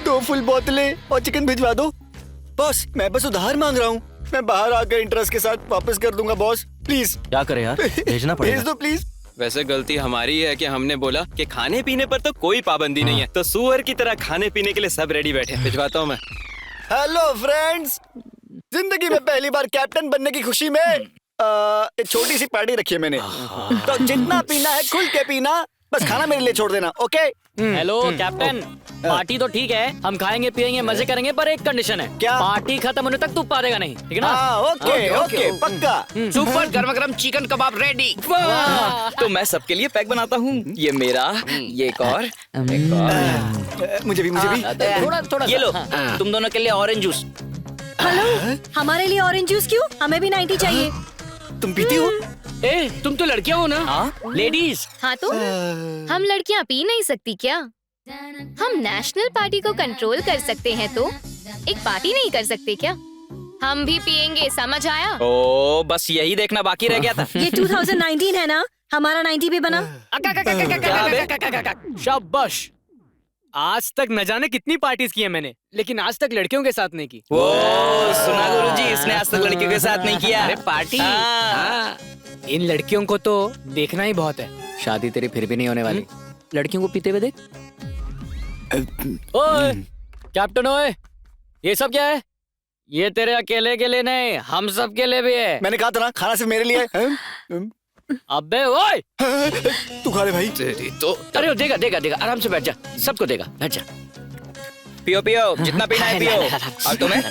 2 फुल बोतलें और चिकन भिजवा दो। बॉस, मैं बस उधार मांग रहा हूँ। मैं बाहर आकर इंटरेस्ट के साथ वापस कर दूंगा बॉस, प्लीज। क्या करें यार, भेजना पड़ेगा। भेज दो प्लीज। वैसे गलती हमारी है कि हमने बोला कि खाने पीने पर तो कोई पाबंदी नहीं है, तो सुअर की तरह खाने पीने के लिए सब रेडी बैठे। भिजवाता हूँ मैं। हेलो फ्रेंड्स, जिंदगी में पहली बार कैप्टन बनने की खुशी में एक छोटी सी पार्टी रखी है मैंने। तो जितना पीना है खुल के पीना, बस खाना मेरे लिए छोड़ देना, ओके? हेलो कैप्टन, पार्टी तो ठीक है, हम खाएंगे पिएंगे मजे करेंगे, पर एक कंडीशन है। क्या? पार्टी खत्म होने तक तू पा देगा नहीं, ठीक है ना? ओके ओके, पक्का। सुपर गर्मा गर्म चिकन कबाब रेडी। तो मैं सबके लिए पैक बनाता हूँ। ये मेरा, ये एक और। मुझे भी थोड़ा थोड़ा ये लो, सा। तुम दोनों के लिए ऑरेंज जूस। हेलो, हमारे लिए ऑरेंज जूस क्यों? हमें भी 90 चाहिए। तुम पीती हो? ए, तुम तो लड़कियां हो ना? लेडीज। हाँ तो हम लड़कियाँ पी नहीं सकती क्या? हम नेशनल पार्टी को कंट्रोल कर सकते हैं तो एक पार्टी नहीं कर सकते क्या? हम भी पियेंगे, समझ आया? ओ, बस यही देखना बाकी रह गया था। ये 2019 है ना, हमारा 90 भी बना। शाबाश। आज तक न जाने कितनी पार्टीज की है मैंने, लेकिन आज तक लड़कियों के साथ नहीं की। वो सुना गुरुजी, इसने आज तक लड़कियों के साथ नहीं किया। अरे पार्टी। इन लड़कियों को तो देखना ही बहुत है। शादी तेरी फिर भी नहीं होने वाली। लड़कियों को पीते हुए देख। ओए कैप्टन, ओए ये सब क्या है? ये तेरे अकेले के लिए नहीं, हम सब के लिए भी है। मैंने कहा था ना, खाना सिर्फ मेरे लिए है। अबे ओए, तू खा ले भाई। तेरी तो। अरे देगा देगा देगा, आराम से बैठ जा, सबको देगा, बैठ जा। पियो पियो, जितना पीना है पियो। और तुम्हें?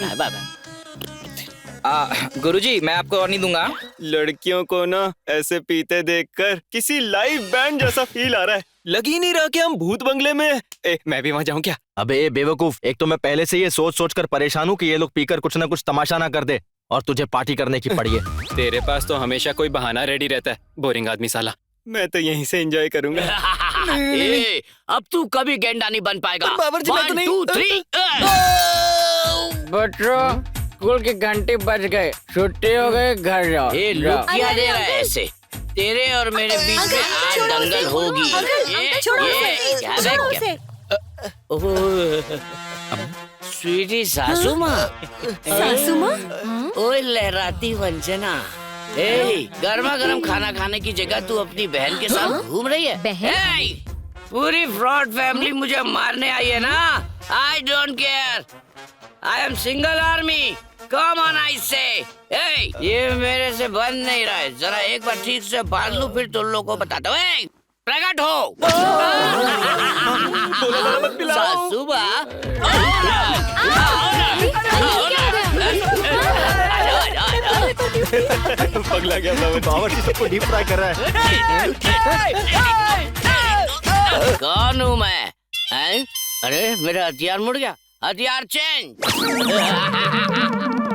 गुरुजी, मैं आपको और नहीं दूंगा। लड़कियों को ना ऐसे पीते देखकर किसी लाइव बैंड जैसा फील आ रहा है। लग ही नहीं रहा कि हम भूत बंगले में हैं। मैं भी वहाँ जाऊँ क्या? अबे बेवकूफ, एक तो मैं पहले से ये सोच सोच कर परेशान हूँ कि ये लोग पीकर कुछ ना कुछ तमाशा ना कर दे और तुझे पार्टी करने की पड़ी है। तेरे पास तो हमेशा कोई बहाना रेडी रहता है, बोरिंग आदमी साला। मैं तो यहीं से एंजॉय करूंगा। ए, अब तू कभी गेंडा नहीं बन पाएगा। बाबर जी, मैं तो 1 नहीं। 2 3 बच्चों, स्कूल की घंटी बज गए, छुट्टी हो गई, घर जाओ। ए, लोग क्या दे रहा है ऐसे? तेरे और मेरे बीच में आज दंगल होगी। स्वीटी सासू माँ। सासू माँ? ओए लहराती वंजना, ए, गर्मा गर्म खाना खाने की जगह तू अपनी बहन के साथ घूम रही है? बहन? पूरी फ्रॉड फैमिली मुझे मारने आई है ना? I don't care, I am single army. Come on I से। ये मेरे से बन नहीं रहा है, जरा एक बार ठीक से बांध लूं, फिर तुम लोगों को बताता हूँ। प्रकट हो सासू माँ। पगला गया बावर्ची सबको डीप फ्राई कर रहा है। कौन हूँ मैं? अरे मेरा हथियार मुड़ गया, हथियार चेंज।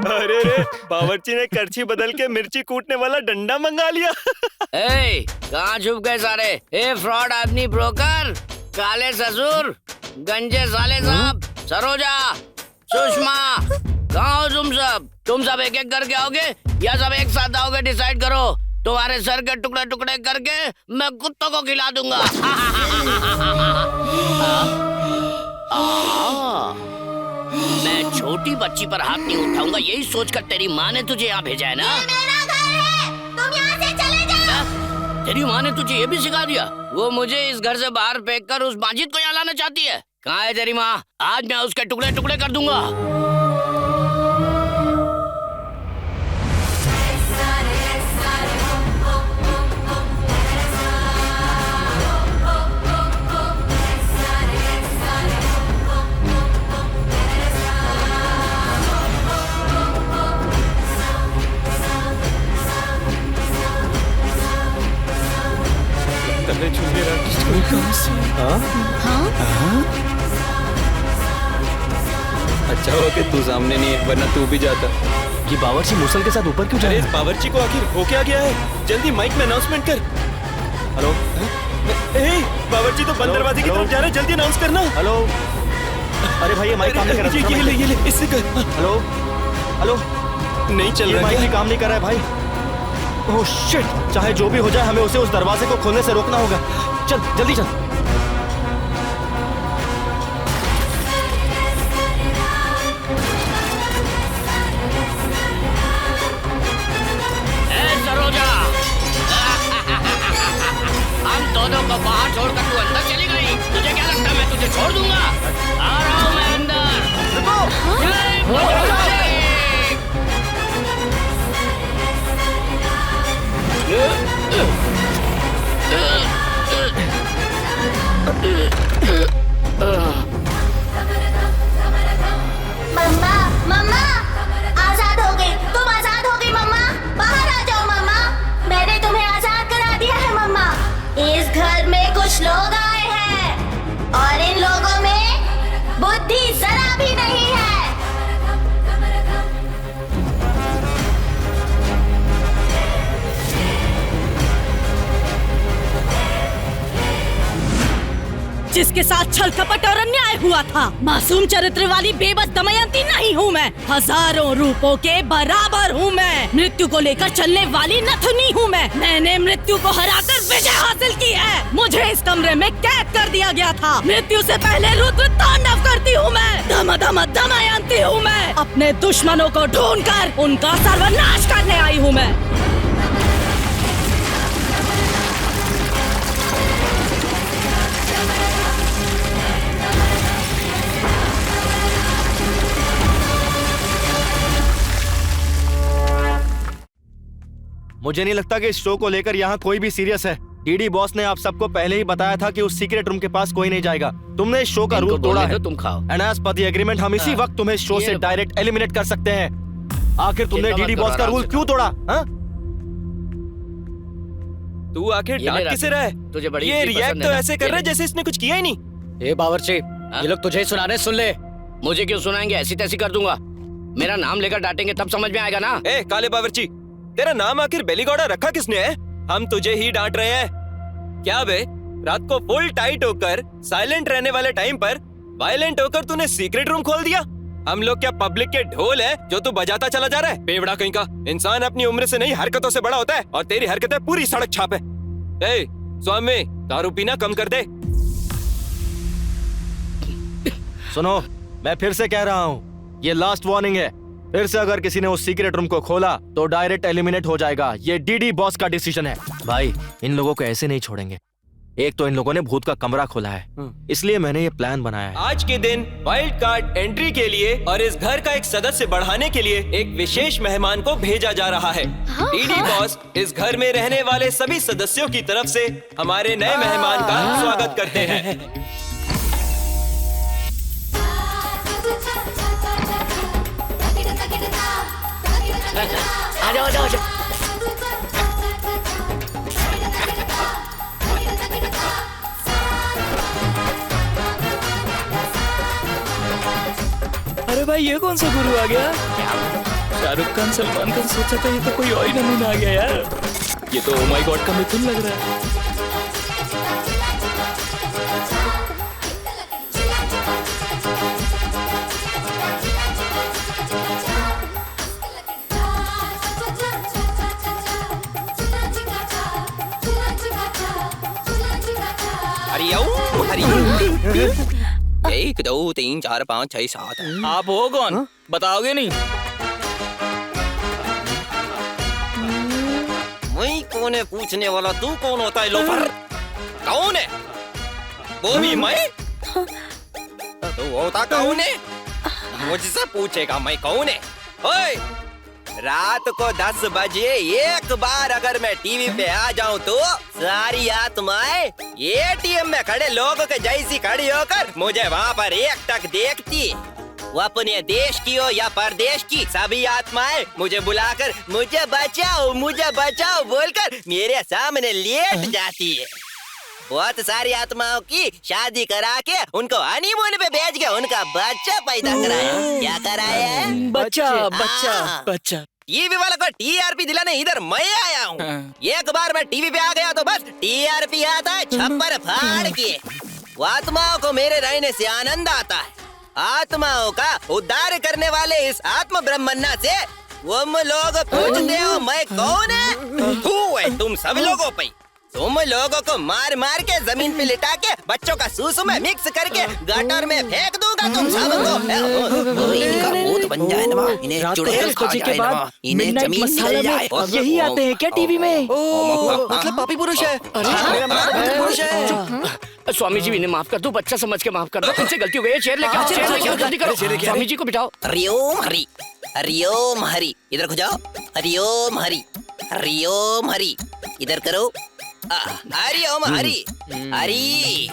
अरे रे, बावर्ची ने करछी बदल के मिर्ची कूटने वाला डंडा मंगा लिया। ए, कहाँ छुप गए सारे? ए फ्रॉड आदमी ब्रोकर, काले ससुर, गंजे साले साहब, सरोजा, सुषमा, कहाँ हो तुम सब? तुम सब एक एक करके आओगे या सब एक साथ आओगे? डिसाइड करो। तुम्हारे सर के टुकड़े टुकड़े करके मैं कुत्तों को खिला दूंगा। मैं छोटी बच्ची पर हाथ नहीं उठाऊंगा, यही सोचकर तेरी माँ ने तुझे यहाँ भेजा है ना? मेरा घर है, तुम यहाँ से चले जाओ। तेरी माँ ने तुझे ये भी सिखा दिया? वो मुझे इस घर से बाहर फेंककर उस माजिद को यहाँ लाना चाहती है। कहाँ है तेरी माँ? आज मैं उसके टुकड़े टुकड़े कर दूंगा। अच्छा हुआ कि तू सामने नहीं है, वरना तू भी जाता। ये बावर्ची मुसल के साथ ऊपर क्यों जा अरे रहा इस है? बावर्ची को आखिर हो क्या गया है? जल्दी माइक में अनाउंसमेंट कर। हेलो ए, बावर्ची तो बंद दरवाजे की तरफ जा रहा है, जल्दी अनाउंस करना। हेलो, अरे भाई ये माइक काम नहीं कर रहा। ये ले, इससे कर। हेलो हेलो, नहीं चल ये रहा माइक है। भी काम नहीं कर रहा है भाई। ओह शिट, चाहे जो भी हो जाए हमें उसे उस दरवाजे को खोलने से रोकना होगा। चल जल्दी चल। सरोजा, हम दोनों को बाहर छोड़कर तू अंदर चली गई। तुझे क्या लगता है मैं तुझे छोड़ दूंगा? आ रहा हूँ मैं अंदर। जय बजरंगबली। मम्मा, मम्मा, आजाद हो गई, तुम आजाद हो गई मम्मा। बाहर आ जाओ मम्मा, मैंने तुम्हें आजाद करा दिया है मम्मा। इस घर में कुछ लोग आए हैं और इन लोगों में बुद्धि जरा भी नहीं है। जिसके साथ छल कपट और अन्याय हुआ था, मासूम चरित्र वाली बेबस दमयंती नहीं हूँ मैं। हजारों रूपों के बराबर हूँ मैं। मृत्यु को लेकर चलने वाली नथुनी हूँ मैं। मैंने मृत्यु को हराकर विजय हासिल की है। मुझे इस कमरे में कैद कर दिया गया था। मृत्यु से पहले रुद्र तांडव करती हूँ मैं। धम धम दमयंती हूँ मैं। अपने दुश्मनों को ढूंढकर उनका सर्वनाश करने आई हूँ मैं। मुझे नहीं लगता कि इस शो को लेकर यहाँ कोई भी सीरियस है। डीडी बॉस ने आप सबको पहले ही बताया था कि उस सीक्रेट रूम के पास कोई नहीं जाएगा। तुमने इस शो का रूल तोड़ा है। तुम खाओ। And as per the agreement हम इसी वक्त तुम्हें शो से डायरेक्ट एलिमिनेट कर सकते हैं। आखिर तुमने डीडी बॉस का रूल क्यों तोड़ा? तू आखिर डांट किसे रहा है? तुझे बड़ी ये रिएक्ट तो ऐसे कर रहा है जैसे इसने कुछ किया ही नहीं। ए बावर्ची, ये लोग तुझे सुनाने सुन ले। मुझे क्यों सुनाएंगे? ऐसी तैसी कर दूंगा। मेरा नाम लेकर डांटेंगे तब समझ में आएगा ना। ए काले बावर्ची, तेरा नाम आखिर बेलीगौड़ा रखा किसने है? हम तुझे ही डांट रहे हैं क्या बे? रात को फुल टाइट होकर साइलेंट रहने वाले टाइम पर वायलेंट होकर तूने सीक्रेट रूम खोल दिया। हम लोग क्या पब्लिक के ढोल है जो तू बजाता चला जा रहा है? बेवड़ा कहीं का। इंसान अपनी उम्र से नहीं हरकतों से बड़ा होता है और तेरी हरकतें पूरी सड़क छाप है। ए स्वामी, दारू पीना कम कर दे। सुनो, मैं फिर से कह रहा हूँ, ये लास्ट वार्निंग है। फिर से अगर किसी ने उस सीक्रेट रूम को खोला तो डायरेक्ट एलिमिनेट हो जाएगा। ये डीडी बॉस का डिसीजन है। भाई, इन लोगों को ऐसे नहीं छोड़ेंगे। एक तो इन लोगों ने भूत का कमरा खोला है, इसलिए मैंने ये प्लान बनाया है। आज के दिन वाइल्ड कार्ड एंट्री के लिए और इस घर का एक सदस्य बढ़ाने के लिए एक विशेष मेहमान को भेजा जा रहा है। डीडी बॉस इस घर में रहने वाले सभी सदस्यों की तरफ से हमारे नए मेहमान का स्वागत करते हैं। आ जाओ, आ जाओ, आ जाओ। अरे भाई, ये कौन सा गुरु आ गया? शाहरुख खान सलमान खान सोचा था ये तो कोई और ही नमूना आ गया यार। ये तो ओ माय गॉड का मिथुन लग रहा है। हरिओम 1 2 3 4 5 6 7। आप हो कौन? बताओगे नहीं? मैं कौन है पूछने वाला? तू कौन होता है लोफर? कौन है? वो भी मैं? तू होता कौन है? मुझसे पूछेगा मैं कौन है? ओए! रात को 10 बजे एक बार अगर मैं टीवी पे आ जाऊं तो सारी आत्माएं एटीएम में खड़े लोगों के जैसी खड़ी होकर मुझे वहाँ पर एकटक देखती। वो अपने देश की हो या परदेश की, सभी आत्माएं मुझे बुलाकर मुझे बचाओ बोलकर मेरे सामने लेट जाती है। बहुत सारी आत्माओं की शादी करा के उनको हनीमून पे भेज के उनका बच्चा पैदा कराया। क्या कराया है? बच्चा। टीवी वाला को टीआरपी दिलाने इधर मैं आया हूँ। एक बार मैं टीवी पे आ गया तो बस टीआरपी आता है छप्पर फाड़ के। आत्माओं को मेरे रहने से आनंद आता है। आत्माओं का उद्धार करने वाले इस आत्म ब्रह्मन्ना से तुम लोग पूछते हो मैं कौन है? तू है तुम सब लोगों पे। तुम लोगों को मार मार के जमीन पे लिटा के बच्चों का सूसू में मिक्स करके गटर में फेंक दूंगा तुम सबको। इनका भूत बन जाए ना, इन्हें चुड़ैल खा जाए ना, इन्हें जमीन मिल जाए। यही आते हैं क्या टीवी में? मतलब पापी पुरुष है। मेरा मतलब पुरुष है। स्वामी जी इन्हें माफ कर दो, बच्चा समझ के माफ कर दो। इनसे गलती हो गई है। चेयर लेके आओ, जल्दी करो। स्वामी जी को बिठाओ। हरिओम हरि, हरिओम हरि, इधर जाओ। हरिओम हरि, हरिओम हरि, इधर करो। हरि ओम हरि हरि।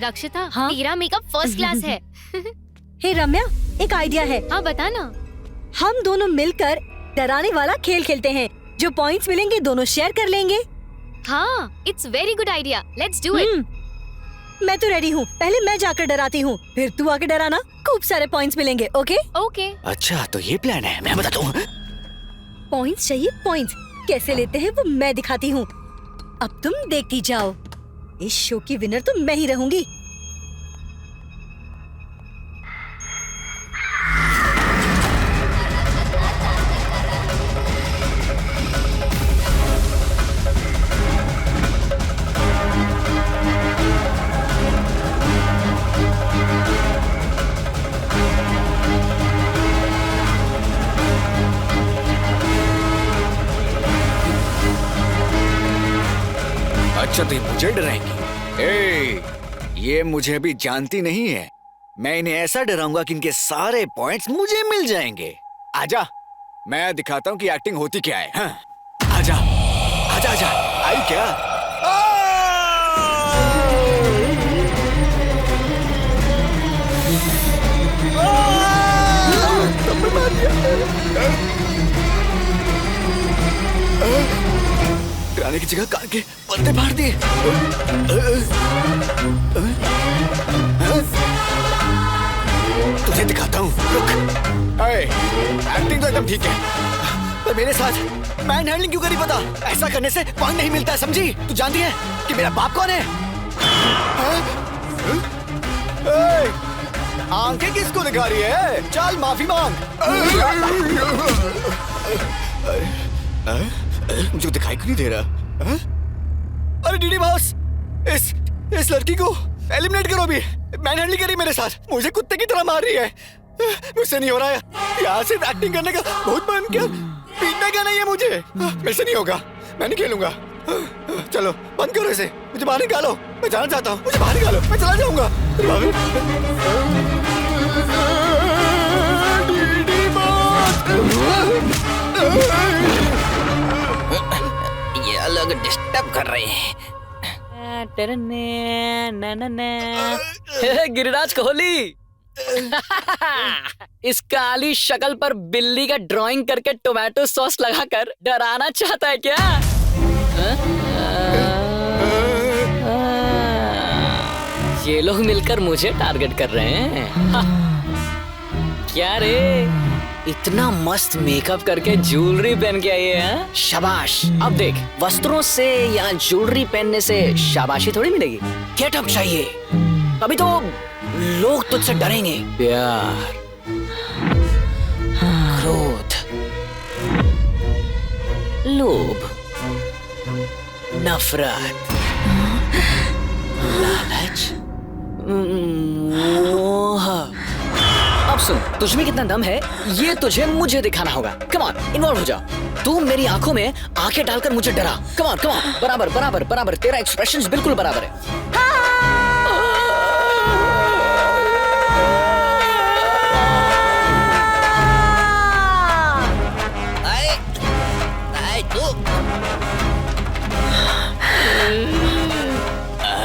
रक्षिता, तेरा मेकअप फर्स्ट क्लास है। हे रम्या, एक आइडिया है। हाँ बता ना। हम दोनों मिलकर डराने वाला खेल खेलते हैं। जो पॉइंट्स मिलेंगे दोनों शेयर कर लेंगे। हाँ, it's very good idea. Let's do it. मैं तो रेडी हूँ। पहले मैं जाकर डराती हूँ, फिर तू आके डराना। खूब सारे पॉइंट्स मिलेंगे। Okay okay. अच्छा तो ये प्लान है। मैं बताता हूँ। पॉइंट्स चाहिए? पॉइंट्स कैसे लेते हैं वो मैं दिखाती हूँ। अब तुम देखती जाओ। इस शो की विनर तो मैं ही रहूंगी। अच्छा तो मुझे डराएंगी? ये मुझे अभी जानती नहीं है। मैं इन्हें ऐसा डराऊंगा कि इनके सारे पॉइंट्स मुझे मिल जाएंगे। आजा, मैं दिखाता हूँ कि एक्टिंग होती क्या है। हाँ? आजा, आजा, आजा। आई क्या? डराने की जगह कान के पत्ते फाड़ दिए। तुझे दिखाता हूँ, रुक। एक्टिंग तो एकदम ठीक है, पर मेरे साथ मैन हैंडलिंग क्यों करी? पता ऐसा करने से पॉइंट नहीं मिलता, समझी? तू जानती है कि मेरा बाप कौन है? आंखें किसको दिखा रही है? चल माफी मांग। मुझे दिखाई क्यों नहीं दे रहा? अरे डीडी बॉस, इस लड़की को एलिमिनेट करो अभी। मैन हैंडलिंग करी मेरे साथ, मुझे कुत्ते की तरह मार रही है। मुझसे नहीं हो रहा है। यहाँ से एक्टिंग करने का बहुत मन किया, पीटने का नहीं है मुझे। मेरे से नहीं होगा, मैं नहीं खेलूंगा। चलो बंद करो इसे, मुझे बाहर निकालो। मैं जाना चाहता हूँ, मुझे बाहर निकालो, मैं चला जाऊंगा। ये अलग डिस्टर्ब कर रहे हैं। गिरिराज कोहली इस काली शक्ल पर बिल्ली का ड्राइंग करके टोमेटो सॉस लगाकर डराना चाहता है क्या? ये लोग मिलकर मुझे टारगेट कर रहे हैं। क्या रे, इतना मस्त मेकअप करके ज्वेलरी पहन के आई है। शाबाश। अब देख, वस्त्रों से या ज्वेलरी पहनने से शाबाशी थोड़ी मिलेगी, गेटअप चाहिए, अभी तो लोग तुझसे डरेंगे। प्यार, क्रोध, लोभ, नफरत, लालच, मोह। अब सुन, तुझ में कितना दम है ये तुझे मुझे दिखाना होगा। कम ऑन, इन्वॉल्व हो जाओ। तू मेरी आंखों में आंखें डालकर मुझे डरा। कम ऑन, बराबर बराबर बराबर, तेरा एक्सप्रेशंस बिल्कुल बराबर है।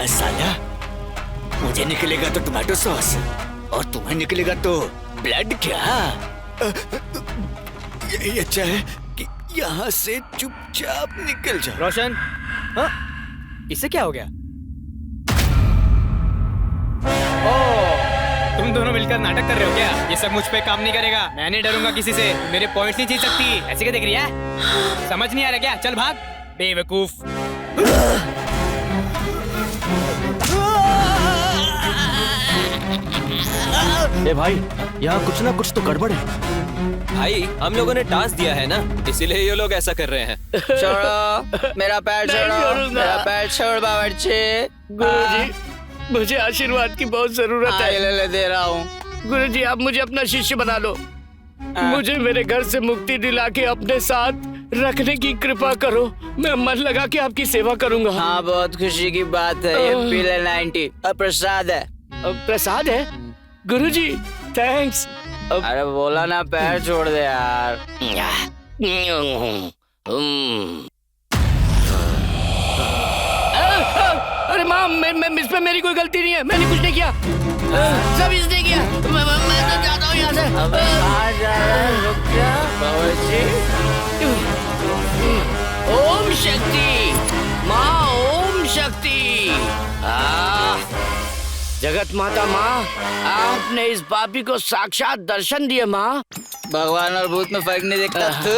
साला, मुझे निकलेगा तो टमाटो सॉस और तुम्हें निकलेगा तो ब्लड। क्या यही अच्छा है कि यहाँ से चुपचाप निकल जा। रोशन, हाँ? इससे क्या हो गया? तुम दोनों मिलकर नाटक कर रहे हो क्या? ये सब मुझ पे काम नहीं करेगा। मैं नहीं डरूंगा किसी से। मेरे पॉइंट्स नहीं जीत सकती। ऐसे क्या देख रही है? समझ नहीं आ रहा क्या? चल भाग, बेवकूफ। ए भाई, यहाँ कुछ ना कुछ तो गड़बड़ है। भाई, हम लोगों ने टास्क दिया है ना, इसीलिए ये लोग ऐसा कर रहे हैं। छोड़ो मेरा पैर, छोड़ो मेरा पैर, छोड़ बावर्ची। गुरुजी, मुझे आशीर्वाद की बहुत जरूरत है। ले दे रहा हूँ। गुरुजी, आप मुझे अपना शिष्य बना लो। मुझे मेरे घर से मुक्ति दिला के अपने साथ रखने की कृपा करो। मैं मन लगा के आपकी सेवा करूंगा। हाँ, बहुत खुशी की बात है। ये पीले 90 प्रसाद है। प्रसाद है? गुरुजी, थैंक्स। अरे बोला ना, पैर छोड़ दे यार। अरे माँ, इस पे मेरी कोई गलती नहीं है। मैंने कुछ नहीं किया, सब इसने किया। मैं तो जाता हूँ यहाँ से। ओम शक्ति माँ, ओम शक्ति। जगत माता माँ, आपने इस पापी को साक्षात दर्शन दिए माँ। भगवान और भूत में फर्क नहीं देखता तू?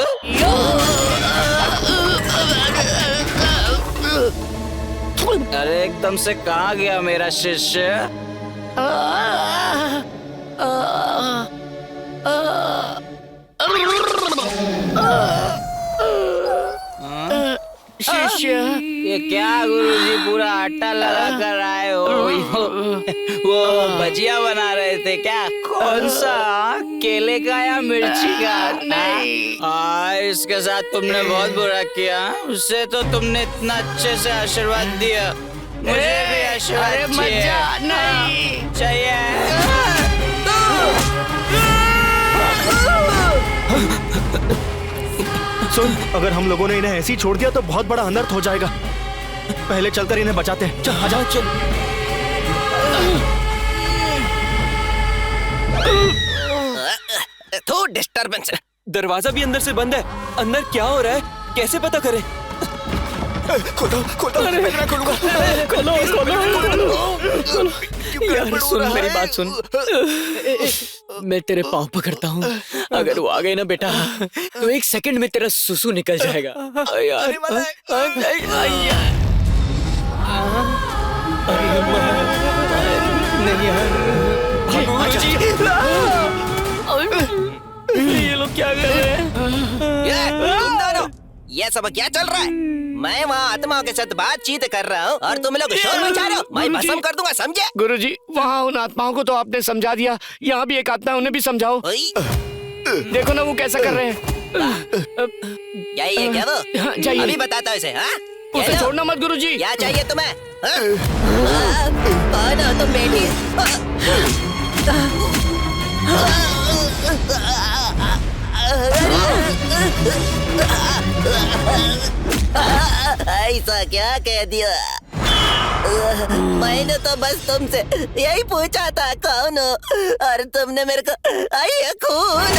अरे एकदम से कहाँ गया मेरा शिष्य? शिष्य, ये क्या गुरुजी, पूरा आटा लगा कर आए हो? वो भजिया बना रहे थे क्या? कौन सा, केले का या मिर्ची का? नहीं। इसके साथ तुमने बहुत बुरा किया। उससे तो तुमने इतना अच्छे से आशीर्वाद दिया, मुझे भी आशीर्वाद चाहिए। सुन, अगर हम लोगों ने इन्हें ऐसे ही छोड़ दिया तो बहुत बड़ा अनर्थ हो जाएगा। पहले चलकर इन्हें बचाते हैं। चल, आ जाओ, चल। तो डिस्टर्बेंस। दरवाजा भी अंदर से बंद है। अंदर क्या हो रहा है, कैसे पता करें? खोलो, मैं खोलूंगा। यार सुन, मेरी बात सुन। मैं तेरे पाँव पकड़ता हूँ, अगर वो आ गए ना बेटा, तो 1 सेकंड में तेरा सुसु निकल जाएगा। यार ये लोग क्या कर रहे हैं? तुम दोनों, ये सब क्या चल रहा है? मैं वहाँ आत्माओं के साथ बातचीत कर रहा हूँ और तुम लोग शोर मचा रहे हो। मैं भस्म कर दूंगा, समझे? गुरुजी, वहाँ उन आत्माओं को तो आपने समझा दिया, यहाँ भी एक आत्मा है, उन्हें भी समझाओ। देखो ना वो कैसा कर रहे हैं। यही है क्या वो? जाइए, अभी बताता हूँ इसे। हाँ, उसे छोड़ना मत गुरुजी। क्या चाहिए तुम्हें? कौन हो तुम बेटी? ऐसा क्या कह दिया? मैंने तो बस तुमसे यही पूछा था कौन हो, और तुमने मेरे को आई खून।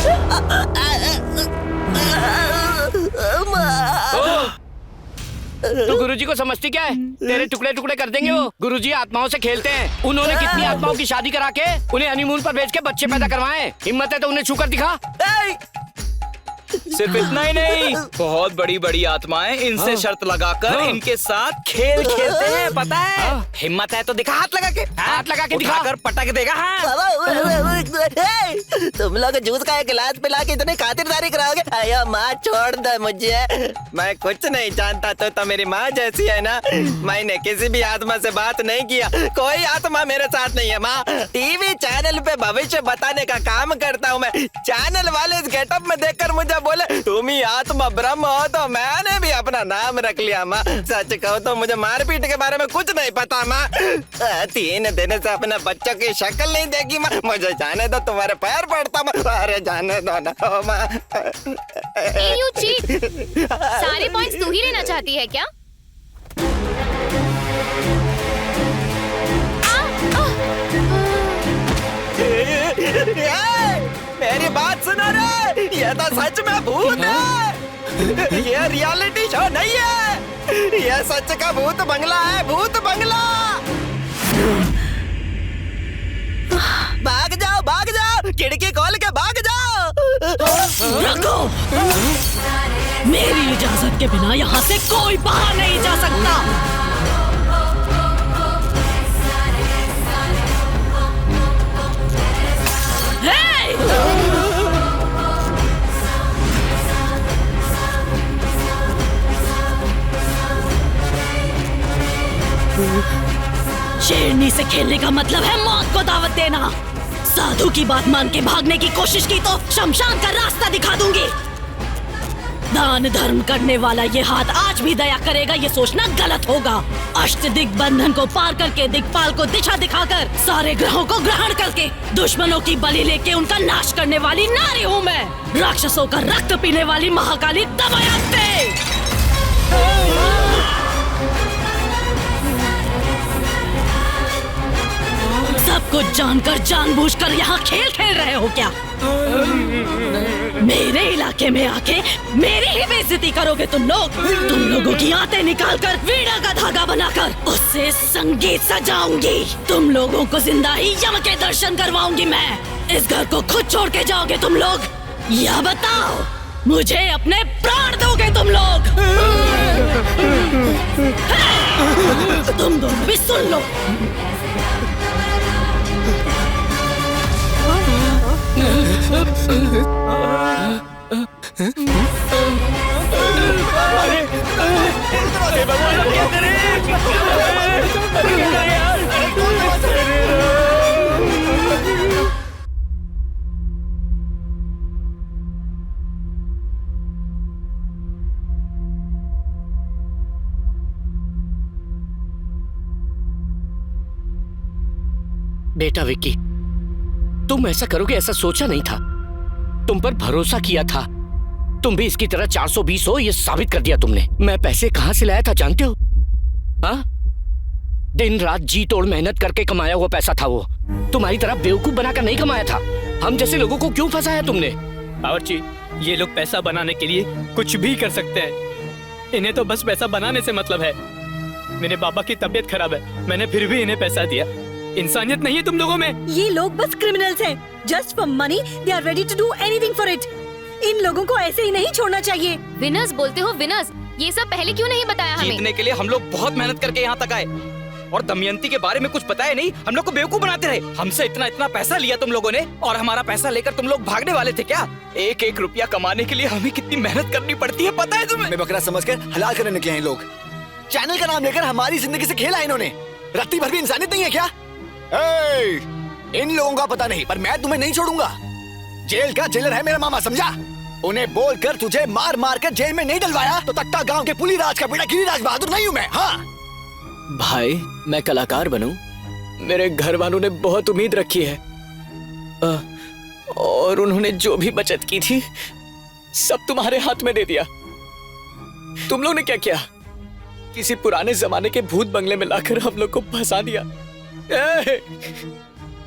तू गुरुजी को समझती क्या है? तेरे टुकड़े टुकड़े कर देंगे वो। गुरुजी आत्माओं से खेलते हैं। उन्होंने कितनी आत्माओं की शादी करा के उन्हें हनीमून पर भेज के बच्चे पैदा करवाए। हिम्मत है तो उन्हें छूकर दिखा। सिर्फ इतना ही नहीं, बहुत बड़ी बड़ी आत्माएं इनसे शर्त लगाकर इनके साथ खेल खेलते हैं, पता है? हिम्मत है तो दिखा, हाथ लगा के दिखा कर पटक देगा। तुम लोग जूस का एक गिलास पिला के इतनी खातिरदारी कराओगे? अयो माँ छोड़ दे मुझे, मैं कुछ नहीं जानता। तो मेरी माँ जैसी है ना। मैंने किसी भी आत्मा से बात नहीं किया, कोई आत्मा मेरे साथ नहीं है माँ। टीवी चैनल पे भविष्य बताने का काम करता हूँ मैं। चैनल वाले इस गेटअप में देखकर मुझे बोले तुम ही आत्मा ब्रह्म हो, तो मैंने भी अपना नाम रख लिया माँ। सच कहो तो मुझे मारपीट के बारे में कुछ नहीं पता माँ। 3 दिन से अपने बच्चों की शक्ल नहीं देखी माँ। मुझे जाने दो, तुम्हारे पैर पड़ता माँ। अरे जाने दो ना माँ। You cheat! सारे पॉइंट्स तू ही लेना चाहती है क्या? मेरी बात सुनो रे, ये तो सच में भूत है। ये रियलिटी शो नहीं है, ये सच का भूत बंगला है, भूत बंगला। भाग जाओ, खिड़की खोल के भाग जाओ। रुको, मेरी इजाजत के बिना यहाँ से कोई बाहर नहीं जा सकता। शेरनी से खेलने का मतलब है मौत को दावत देना। साधु की बात मान के भागने की कोशिश की तो शमशान का रास्ता दिखा दूंगी। दान धर्म करने वाला ये हाथ आज भी दया करेगा, ये सोचना गलत होगा। अष्ट दिग्बंधन को पार करके दिक्पाल को दिशा दिखाकर सारे ग्रहों को ग्रहण करके दुश्मनों की बलि लेके उनका नाश करने वाली नारी हूँ मैं। राक्षसों का रक्त पीने वाली महाकाली दमयंती। सब कुछ जानकर जानबूझकर यहाँ खेल खेल रहे हो क्या? मेरे इलाके में आके मेरी ही बेइज्जती करोगे तुम लोग। तुम लोगों की आंतें निकालकर वीणा का धागा बनाकर उससे संगीत सजाऊंगी। तुम लोगों को जिंदा ही यम के दर्शन करवाऊंगी मैं। इस घर को खुद छोड़ के जाओगे तुम लोग या बताओ मुझे अपने प्राण दोगे तुम लोग? तुम दोनों भी सुन लो। बेटा विक्की, तुम ऐसा करोगे ऐसा सोचा नहीं था। तुम पर भरोसा किया था। तुम भी इसकी तरह 420 हो ये साबित कर दिया तुमने। मैं पैसे कहां से लाया था जानते हो? हाँ, दिन रात जी तोड़ मेहनत करके कमाया हुआ पैसा था वो। तुम्हारी तरह बेवकूफ बनाकर नहीं कमाया था। हम जैसे लोगों को क्यों फंसाया तुमने? बावर्ची, ये लोग पैसा बनाने के लिए कुछ भी कर सकते हैं। इन्हें तो बस पैसा बनाने से मतलब है। मेरे पापा की तबीयत खराब है, मैंने फिर भी इन्हें पैसा दिया। इंसानियत नहीं है तुम लोगों में। ये लोग बस क्रिमिनल्स हैं। Just for money they are ready to do anything for it. इन लोगों को ऐसे ही नहीं छोड़ना चाहिए। विनर्स बोलते हो विनर्स, ये सब पहले क्यों नहीं बताया हमें? जीतने के लिए हम लोग बहुत मेहनत करके यहाँ तक आए और दमयंती के बारे में कुछ पता है नहीं। हम लोग को बेवकूफ बनाते रहे। हमसे इतना पैसा लिया तुम लोगों ने और हमारा पैसा लेकर तुम लोग भागने वाले थे क्या? एक एक रुपया कमाने के लिए हमें कितनी मेहनत करनी पड़ती है पता है तुम्हें? मैं बकरा समझकर हलाल करने निकले हैं लोग। चैनल का नाम लेकर हमारी जिंदगी से खेला इन्होंने। रत्ती भर भी इंसानियत नहीं है क्या? इन लोगों का पता नहीं पर मैं तुम्हें नहीं छोड़ूंगा। जेल का जेलर है मेरा मामा, समझा? उन्हें बोलकर तुझे मार मार कर जेल में नहीं डलवाया तो तख्ता गांव के पुलीराज का बेटा गिरिराज बहादुर नहीं हूं मैं। हाँ भाई, मैं कलाकार बनूं, मेरे घर वालों ने बहुत उम्मीद रखी है और उन्होंने जो भी बचत की थी सब तुम्हारे हाथ में दे दिया। तुम लोग ने क्या किया? किसी पुराने जमाने के भूत बंगले में लाकर हम लोग को फंसा दिया।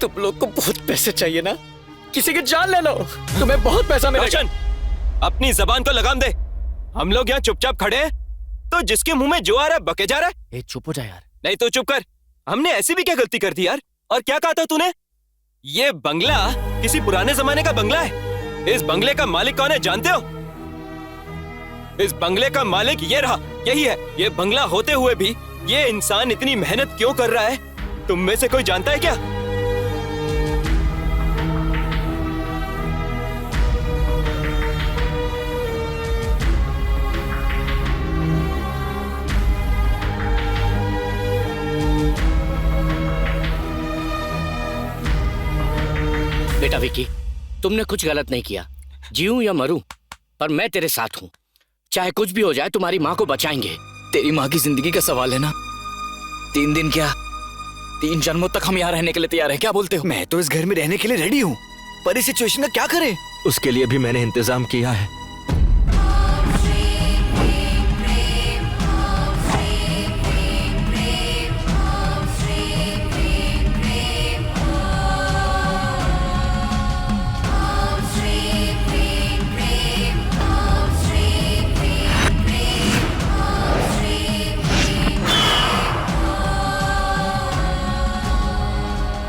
तुम लोग को बहुत पैसे चाहिए ना? किसी की जान ले लो, तुम्हें बहुत पैसा मिलेगा। अपनी जबान को लगाम दे। हम लोग यहाँ चुपचाप खड़े हैं तो जिसके मुंह में जो आ रहा है बके जा रहा है। ए चुप हो जा यार। नहीं तो चुप कर। हमने ऐसी भी क्या गलती कर दी यार? और क्या कहा था तूने? ये बंगला किसी पुराने जमाने का बंगला है। इस बंगले का मालिक कौन है जानते हो? इस बंगले का मालिक ये रहा, यही है। ये बंगला होते हुए भी ये इंसान इतनी मेहनत क्यों कर रहा है? तुम में से कोई जानता है क्या? बेटा विकी, तुमने कुछ गलत नहीं किया। जीऊं या मरूं, पर मैं तेरे साथ हूं। चाहे कुछ भी हो जाए, तुम्हारी माँ को बचाएंगे। तेरी माँ की जिंदगी का सवाल है ना। 3 दिन क्या, 3 जन्मों तक हम यहाँ रहने के लिए तैयार हैं। क्या बोलते हो? मैं तो इस घर में रहने के लिए रेडी हूँ, पर इस सिचुएशन का क्या करें? उसके लिए भी मैंने इंतजाम किया है।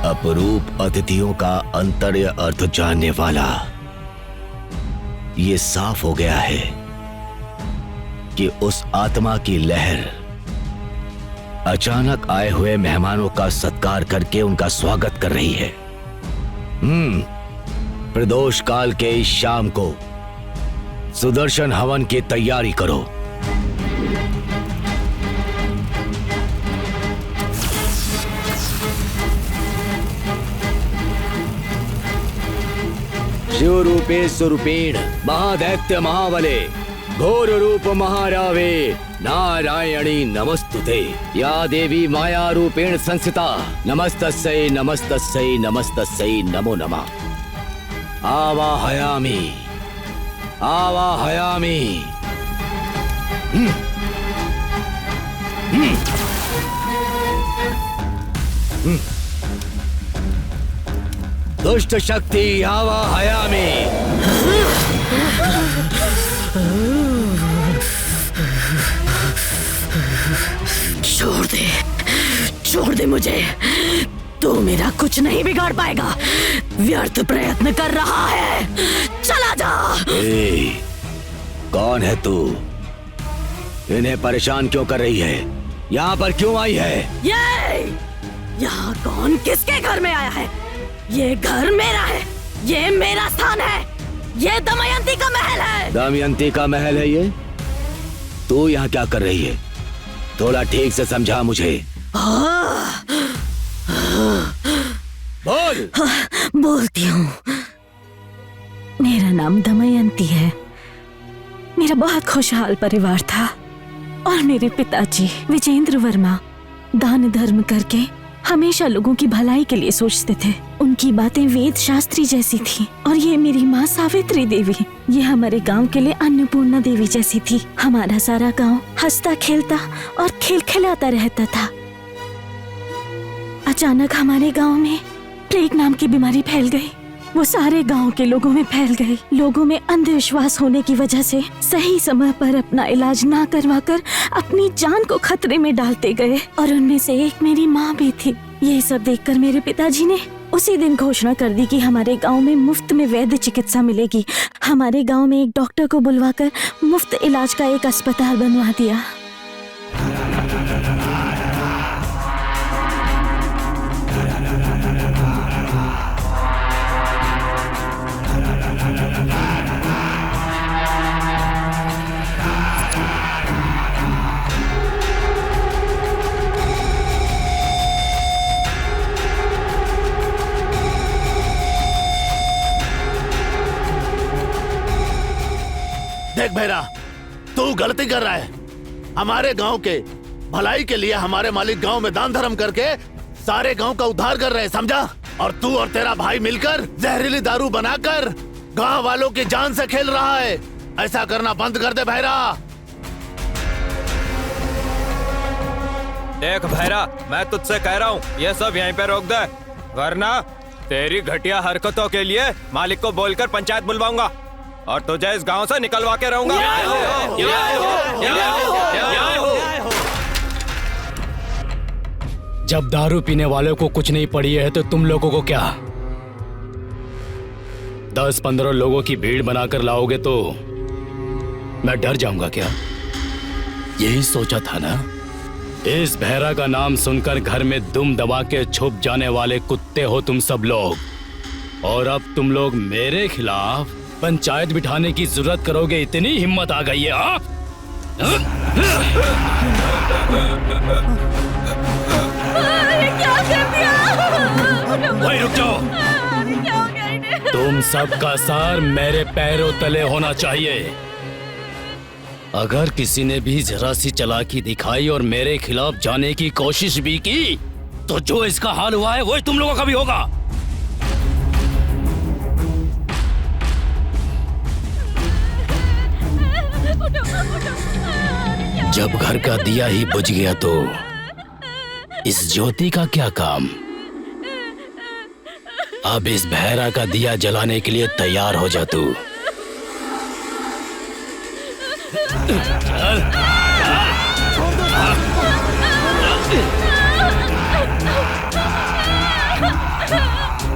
अपरूप अतिथियों का अंतर्य अर्थ जानने वाला ये साफ हो गया है कि उस आत्मा की लहर अचानक आए हुए मेहमानों का सत्कार करके उनका स्वागत कर रही है। प्रदोष काल के इस शाम को सुदर्शन हवन की तैयारी करो। शिव रूपे स्वरूपेण महादैत्य महाबले घोर रूप महारावे नारायणी नमस्तुते या देवी माया रूपेण संस्थिता नमस्तस्यै नमस्तस्यै नमस्तस्यै नमो नमः। आवाहयामि आवाहयामि। दुष्ट शक्ति आवाहयामि। छोड़ दे मुझे। तू मेरा कुछ नहीं बिगाड़ पाएगा। व्यर्थ प्रयत्न कर रहा है। चला जा। कौन है तू? इन्हें परेशान क्यों कर रही है? यहाँ पर क्यों आई है? यहाँ कौन किसके घर में आया है? ये घर मेरा है। ये मेरा स्थान है। ये दमयंती का महल है। दमयंती का महल है ये? तू यहाँ क्या कर रही है? थोड़ा ठीक से समझा मुझे। बोल। बोलती हूँ। मेरा नाम दमयंती है। मेरा बहुत खुशहाल परिवार था और मेरे पिताजी विजेंद्र वर्मा दान धर्म करके हमेशा लोगों की भलाई के लिए सोचते थे। उनकी बातें वेद शास्त्री जैसी थी। और ये मेरी माँ सावित्री देवी, ये हमारे गांव के लिए अन्नपूर्णा देवी जैसी थी। हमारा सारा गांव हंसता खेलता और खिलखिलाता रहता था। अचानक हमारे गांव में प्लेग नाम की बीमारी फैल गई। वो सारे गांव के लोगों में फैल गई। लोगों में अंधविश्वास होने की वजह से सही समय पर अपना इलाज ना करवाकर अपनी जान को खतरे में डालते गए और उनमें से एक मेरी माँ भी थी। ये सब देखकर मेरे पिताजी ने उसी दिन घोषणा कर दी कि हमारे गांव में मुफ्त में वैद्य चिकित्सा मिलेगी। हमारे गांव में एक डॉक्टर को बुलवाकर मुफ्त इलाज का एक अस्पताल बनवा दिया। देख भैरा, तू गलती कर रहा है। हमारे गांव के भलाई के लिए हमारे मालिक गांव में दान धर्म करके सारे गांव का उद्धार कर रहे हैं, समझा? और तू और तेरा भाई मिलकर जहरीली दारू बनाकर गांव वालों की जान से खेल रहा है। ऐसा करना बंद कर दे भैरा। देख भैरा, मैं तुझसे कह रहा हूँ ये सब यहीं पे रोक दे, वरना तेरी घटिया हरकतों के लिए मालिक को बोलकर पंचायत बुलवाऊंगा और तुझे इस गांव से निकलवा के रहूंगा। जब दारू पीने वालों को कुछ नहीं पड़ी है तो तुम लोगों को क्या 10-15 लोगों की भीड़ बनाकर लाओगे तो मैं डर जाऊंगा क्या? यही सोचा था ना? इस बहरा का नाम सुनकर घर में दुम दबा के छुप जाने वाले कुत्ते हो तुम सब लोग, और अब तुम लोग मेरे खिलाफ पंचायत बिठाने की जरूरत करोगे, इतनी हिम्मत आ गई है? हाँ? क्या कर दिया? वही रुक जाओ। तुम सबका सार मेरे पैरों तले होना चाहिए। अगर किसी ने भी जरा सी चालाकी दिखाई और मेरे खिलाफ जाने की कोशिश भी की तो जो इसका हाल हुआ है वही तुम लोगों का भी होगा। जब घर का दिया ही बुझ गया तो इस ज्योति का क्या काम? अब इस बहरा का दिया जलाने के लिए तैयार हो जा तू।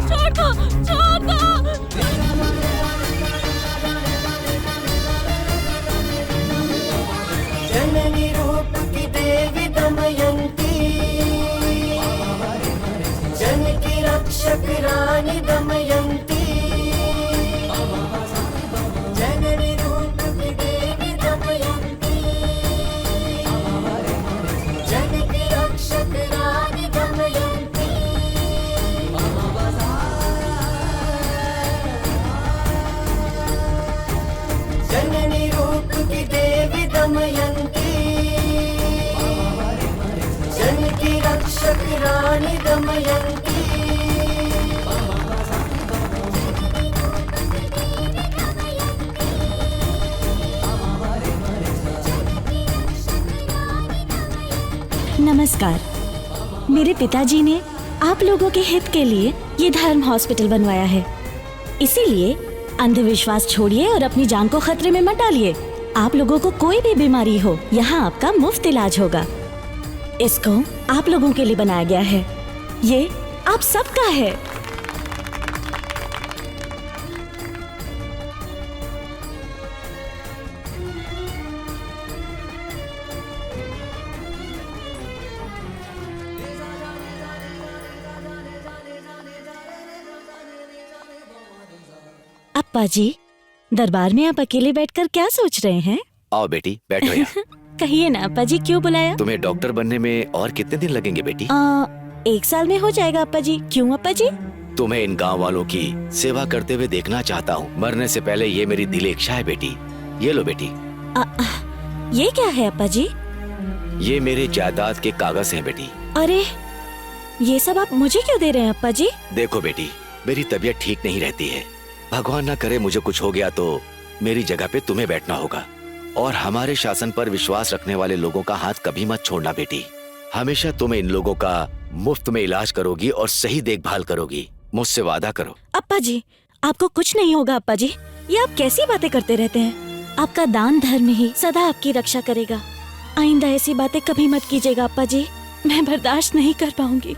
छोड़ दो, छोड़ दो। जननी रूप की देवी दमयंती, जन की रक्षक रानी दमयंती, जननी रूप की देवी दमयंती, जन की रक्षक रानी दमयंती। जननी रूप की देवी दमयंती, जन की रक्षक रानी दमयंती। नमस्कार। मेरे पिताजी ने आप लोगों के हित के लिए ये धर्म हॉस्पिटल बनवाया है, इसीलिए अंधविश्वास छोड़िए और अपनी जान को खतरे में मत डालिए। आप लोगों को कोई भी बीमारी हो, यहाँ आपका मुफ्त इलाज होगा। इसको आप लोगों के लिए बनाया गया है, ये आप सबका है। अप्पा जी, दरबार में आप अकेले बैठकर क्या सोच रहे हैं? आओ बेटी, बैठो यहाँ। कहिए ना अप्पा जी, क्यों बुलाया? तुम्हें डॉक्टर बनने में और कितने दिन लगेंगे बेटी? 1 साल में हो जाएगा अप्पा जी। क्यों अप्पा जी? तुम्हें इन गांव वालों की सेवा करते हुए देखना चाहता हूँ। मरने से पहले ये मेरी दिली इच्छा है बेटी। ये लो बेटी। ये क्या है अप्पा जी? ये मेरे जायदाद के कागज हैं बेटी। अरे, ये सब आप मुझे क्यों दे रहे हैं अप्पा जी? देखो बेटी, मेरी तबीयत ठीक नहीं रहती है। भगवान ना करे मुझे कुछ हो गया तो मेरी जगह पे तुम्हें बैठना होगा। और हमारे शासन पर विश्वास रखने वाले लोगों का हाथ कभी मत छोड़ना बेटी। हमेशा तुम इन लोगों का मुफ्त में इलाज करोगी और सही देखभाल करोगी। मुझसे वादा करो। अप्पा जी, आपको कुछ नहीं होगा अप्पा जी। ये आप कैसी बातें करते रहते हैं? आपका दान धर्म ही सदा आपकी रक्षा करेगा। आइंदा ऐसी बातें कभी मत कीजिएगा अप्पा जी, मैं बर्दाश्त नहीं कर पाऊंगी।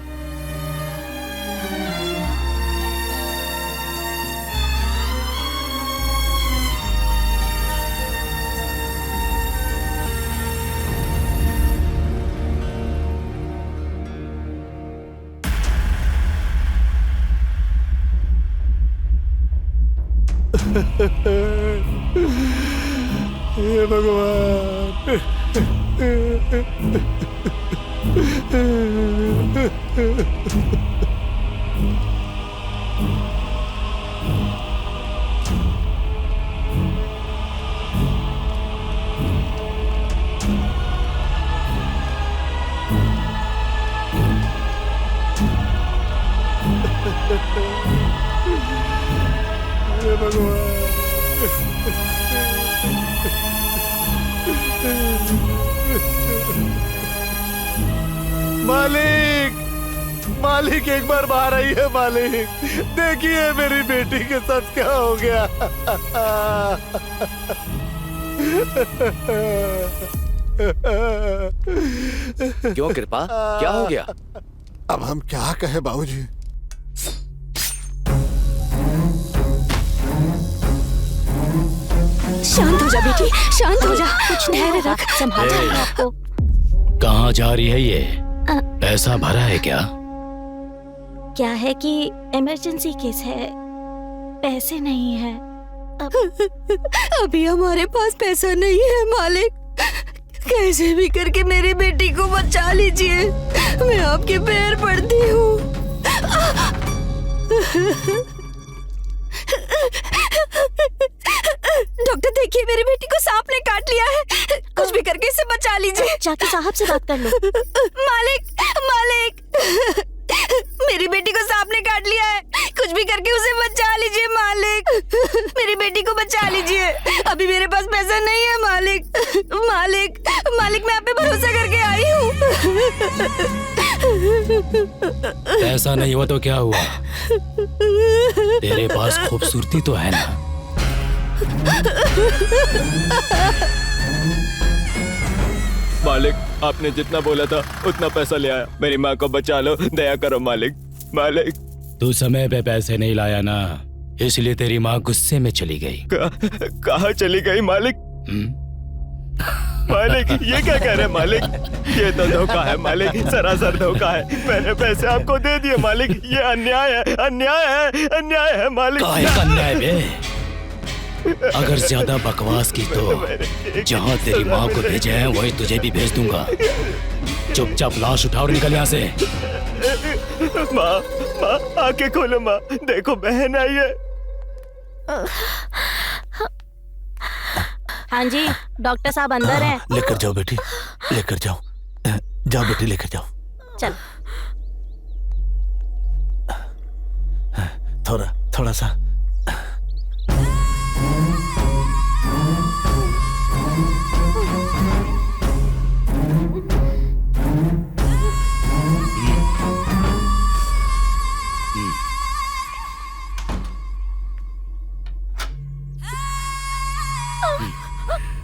हे भगवान। हे भगवान। मालिक, मालिक एक बार बाहर आई है मालिक। देखिए मेरी बेटी के साथ क्या हो गया। क्यों कृपा, क्या हो गया? अब हम क्या कहे बाबूजी? शांत हो जा बेटी, शांत हो जा, कुछ धैर्य रख, संभाल ए, अपने आप को। कहाँ जा रही है ये? पैसा भरा है क्या? क्या है कि इमरजेंसी केस है, पैसे नहीं है। अभी हमारे पास पैसा नहीं है मालिक, कैसे भी करके मेरी बेटी को बचा लीजिए, मैं आपके पैर पड़ती हूँ। डॉक्टर देखिए, मेरी बेटी को सांप ने काट लिया है, कुछ भी करके इसे बचा लीजिए। जाके साहब से बात कर लो। मालिक, मालिक, मेरी बेटी को सांप ने काट लिया है, कुछ भी करके उसे बचा लीजिए मालिक, मेरी बेटी को बचा लीजिए। अभी मेरे पास पैसा नहीं है मालिक, मालिक, मालिक, मैं आप पे भरोसा करके आई हूँ। पैसा नहीं हुआ तो क्या हुआ? तेरे पास खूबसूरती तो है ना? मालिक, आपने जितना बोला था उतना पैसा ले आया, मेरी माँ को बचा लो, दया करो मालिक। मालिक, तू समय पे पैसे नहीं लाया ना, इसलिए तेरी माँ गुस्से में चली गई। कहाँ चली गई मालिक? मालिक, ये क्या कह रहे हैं मालिक? ये तो धोखा है मालिक, सरासर धोखा है। मैंने पैसे आपको दे दिए मालिक, ये अन्याय है, अन्याय है, अन्याय है मालिक। काहे का अन्याय बे? अगर ज्यादा बकवास की तो जहाँ तेरी माँ को भेजे हैं वही तुझे भी भेज दूंगा। चुपचाप लाश उठाओ और निकल यहाँ से। माँ, माँ, आंखें खोलो माँ, देखो बहन आई है। हाँ जी, डॉक्टर साहब अंदर हैं। लेकर जाओ बेटी, लेकर जाओ, जाओ बेटी, लेकर जाओ। चल। थोड़ा सा।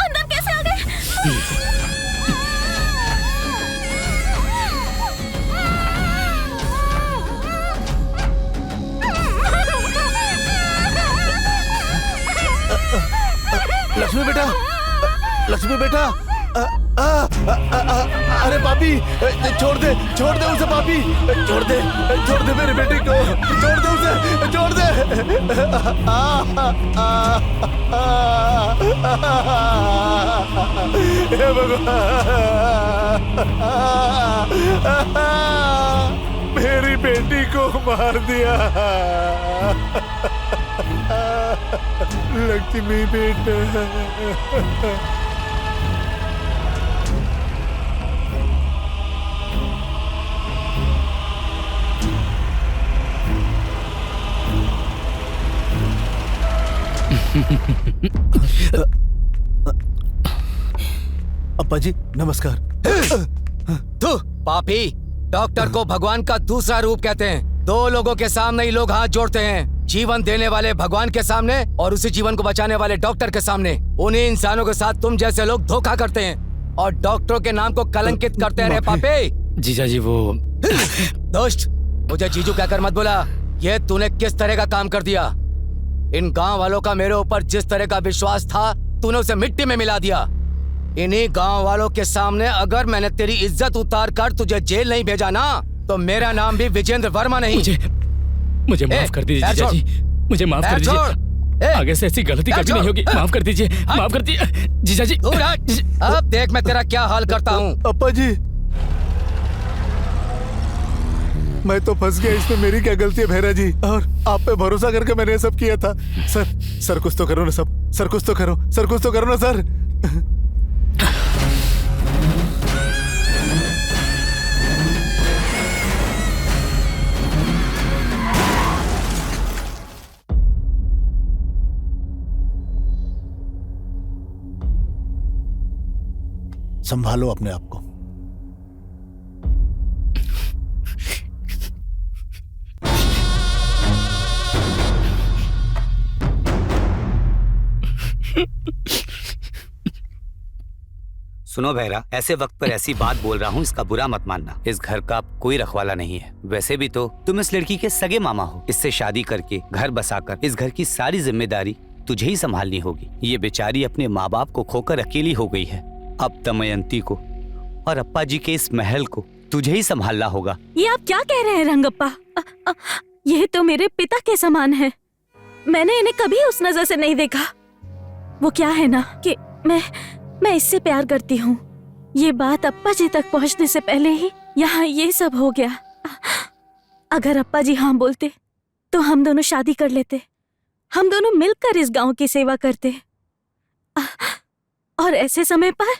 अंदर कैसे आ गए? लक्ष्मी बेटा, लक्ष्मी बेटा, अरे पापी, छोड़ दे उसे पापी, छोड़ दे मेरी बेटी को, छोड़ दे उसे, छोड़ दे। हे भगवान, मेरी बेटी को मार दिया। लक्ष्मी बेटा, अप्पा जी नमस्कार। तू पापी, डॉक्टर को भगवान का दूसरा रूप कहते हैं। दो लोगों के सामने ही लोग हाथ जोड़ते हैं, जीवन देने वाले भगवान के सामने और उसी जीवन को बचाने वाले डॉक्टर के सामने। उन्हीं इंसानों के साथ तुम जैसे लोग धोखा करते हैं और डॉक्टरों के नाम को कलंकित करते रहे। पापी जीजा जी, वो दोस्त, मुझे जीजू कहकर मत बोला। ये तूने किस तरह का काम कर दिया? इन गांव वालों का मेरे ऊपर जिस तरह का विश्वास था, तूने उसे मिट्टी में मिला दिया। इन्हीं गांव वालों के सामने अगर मैंने तेरी इज्जत उतार कर तुझे जेल नहीं भेजा ना, तो मेरा नाम भी विजेंद्र वर्मा नहीं। मुझे माफ कर दीजिए जीजा जी, मुझे माफ कर दीजिए। आगे से ऐसी गलती कभी नहीं होगी। माफ कर दीजिए, माफ कर दीजिए जीजा जी। अब देख मैं तेरा क्या हाल करता हूँ। अप्पा जी, मैं तो फंस गया, इसमें मेरी क्या गलती है भैरा जी? और आप पे भरोसा करके मैंने ये सब किया था। सर कुछ तो करो ना, सब सर कुछ तो करो, सर कुछ तो करो ना सर। संभालो अपने आप को। सुनो भैरा, ऐसे वक्त पर ऐसी बात बोल रहा हूँ, इसका बुरा मत मानना। इस घर का कोई रखवाला नहीं है। वैसे भी तो तुम इस लड़की के सगे मामा हो। इससे शादी करके घर बसाकर इस घर की सारी जिम्मेदारी तुझे ही संभालनी होगी। ये बेचारी अपने माँ बाप को खोकर अकेली हो गई है। अब दमयंती को और अप्पा जी के इस महल को तुझे ही संभालना होगा। ये आप क्या कह रहे हैं रंगप्पा? ये तो मेरे पिता के समान है। मैंने इन्हें कभी उस नजर से नहीं देखा। वो क्या है ना कि मैं इससे प्यार करती हूँ। ये बात अप्पा जी तक पहुँचने से पहले ही यहाँ ये सब हो गया। अगर अप्पा जी हाँ बोलते तो हम दोनों शादी कर लेते। हम दोनों मिलकर इस गांव की सेवा करते। और ऐसे समय पर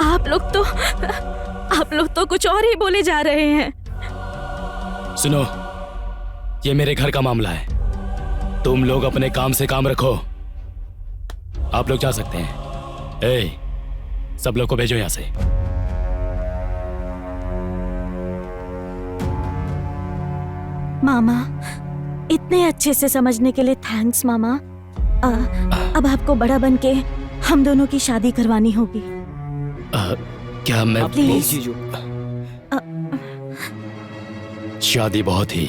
आप लोग तो कुछ और ही बोले जा रहे हैं। सुनो, ये मेरे घर का मामला है। तुम लोग अपने काम से काम रखो। आप लोग जा सकते हैं। सब लोग को भेजो यहां से। मामा, इतने अच्छे से समझने के लिए थैंक्स मामा। अब आपको बड़ा बन के हम दोनों की शादी करवानी होगी। क्या मैं प्लीज जीजू? शादी बहुत ही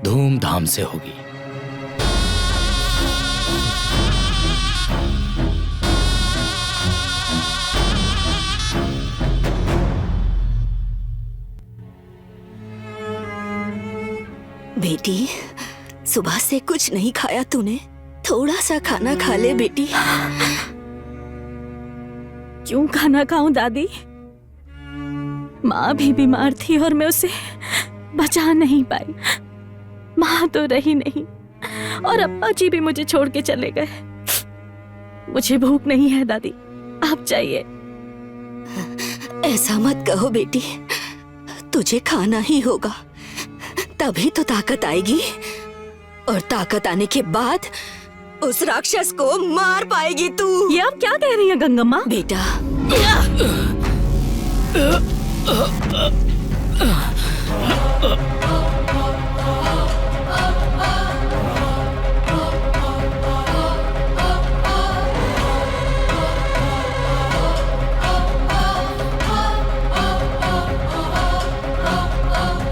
धूमधाम से होगी। बेटी, सुबह से कुछ नहीं खाया तूने? थोड़ा सा खाना खा ले बेटी। क्यों खाना खाऊं दादी? माँ भी बीमार थी और मैं उसे बचा नहीं पाई। माँ तो रही नहीं और अप्पा जी भी मुझे छोड़ के चले गए। मुझे भूख नहीं है दादी, आप जाइए। ऐसा मत कहो बेटी, तुझे खाना ही होगा, तभी तो ताकत आएगी। और ताकत आने के बाद उस राक्षस को मार पाएगी तू। ये आप क्या कह रही हैं गंगम्मा? बेटा,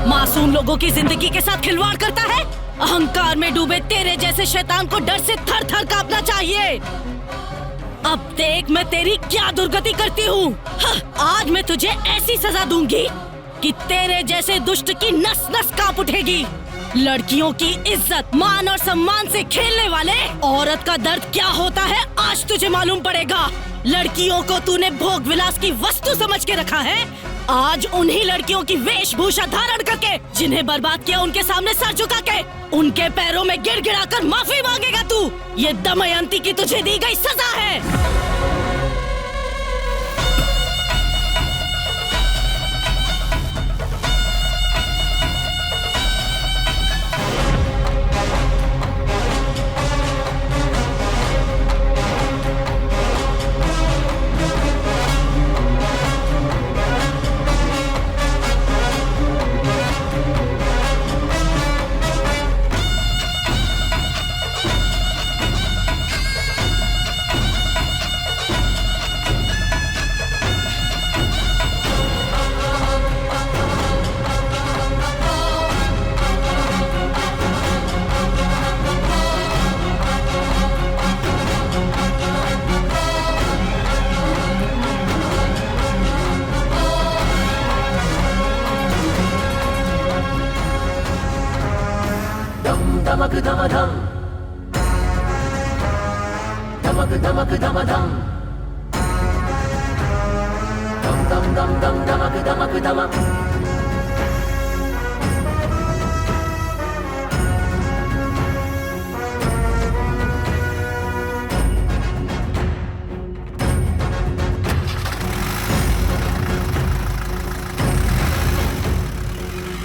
मासूम लोगों की जिंदगी के साथ खिलवाड़ करता है। अहंकार में डूबे तेरे जैसे शैतान को डर से थर थर कांपना चाहिए। अब देख मैं तेरी क्या दुर्गति करती हूँ। आज मैं तुझे ऐसी सजा दूंगी कि तेरे जैसे दुष्ट की नस नस कांप उठेगी। लड़कियों की इज्जत, मान और सम्मान से खेलने वाले औरत का दर्द क्या होता है आज तुझे मालूम पड़ेगा। लड़कियों को तूने भोग विलास की वस्तु समझ के रखा है। आज उन्हीं लड़कियों की वेशभूषा धारण करके, जिन्हें बर्बाद किया उनके सामने सर झुका के, उनके पैरों में गिड़गिड़ा कर माफी मांगेगा तू। ये दमयंती की तुझे दी गई सजा है। धमक धम धम, धमक धमक धम धम, धम धम धम धम धमक धमक धमक।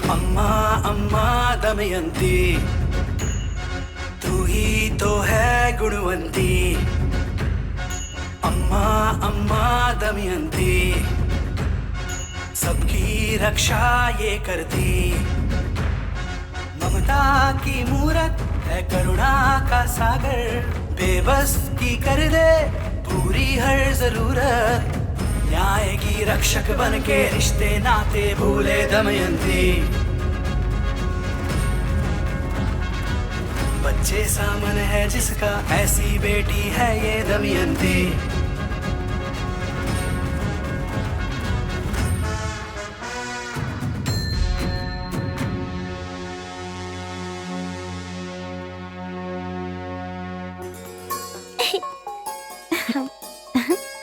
अम्मा अम्मा दमयंती, तू ही तो है गुणवंती। अम्मा अम्मा दमयंती, सबकी रक्षा ये करती। ममता की मूरत है करुणा का सागर, बेबस की कर दे पूरी हर जरूरत। न्याय की रक्षक बन के रिश्ते नाते भूले दमयंती। बच्चे सामन है जिसका, ऐसी बेटी है ये दमयंती।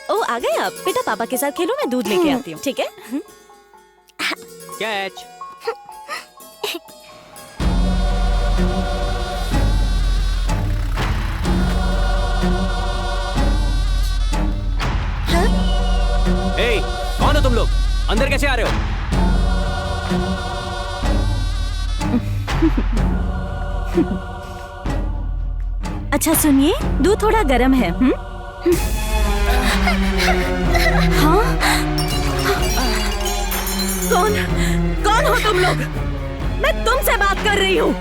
ओ आ गए आप? बेटा पापा के साथ खेलो, मैं दूध लेके आती हूँ, ठीक है? कैच। ए, कौन हो तुम लोग? अंदर कैसे आ रहे हो? अच्छा सुनिए, दूध थोड़ा गर्म है। हाँ? कौन हो तुम लोग? मैं तुमसे बात कर रही हूँ।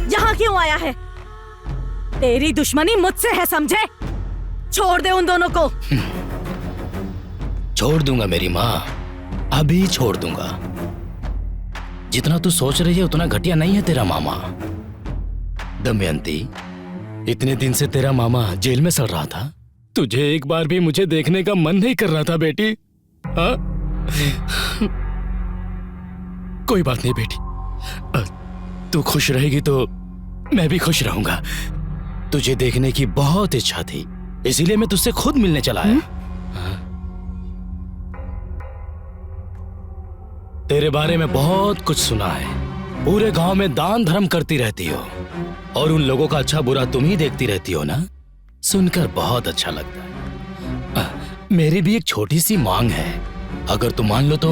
यहाँ क्यों आया है? तेरी दुश्मनी मुझसे है, समझे? छोड़ दे उन दोनों को। छोड़ दूंगा मेरी माँ, अभी छोड़ दूंगा। जितना तू सोच रही है उतना घटिया नहीं है तेरा मामा। दमयंती, इतने दिन से तेरा मामा जेल में सड़ रहा था, तुझे एक बार भी मुझे देखने का मन नहीं कर रहा था बेटी? हाँ? कोई बात नहीं बेटी, तू खुश रहेगी तो मैं भी खुश रहूंगा। तुझे देखने की बहुत इच्छा थी, इसीलिए मैं तुझसे खुद मिलने चला आया। तेरे बारे में बहुत कुछ सुना है। पूरे गांव में दान धर्म करती रहती हो और उन लोगों का अच्छा बुरा तुम ही देखती रहती हो ना। सुनकर बहुत अच्छा लगता है। मेरी भी एक छोटी सी मांग है, अगर तुम मान लो तो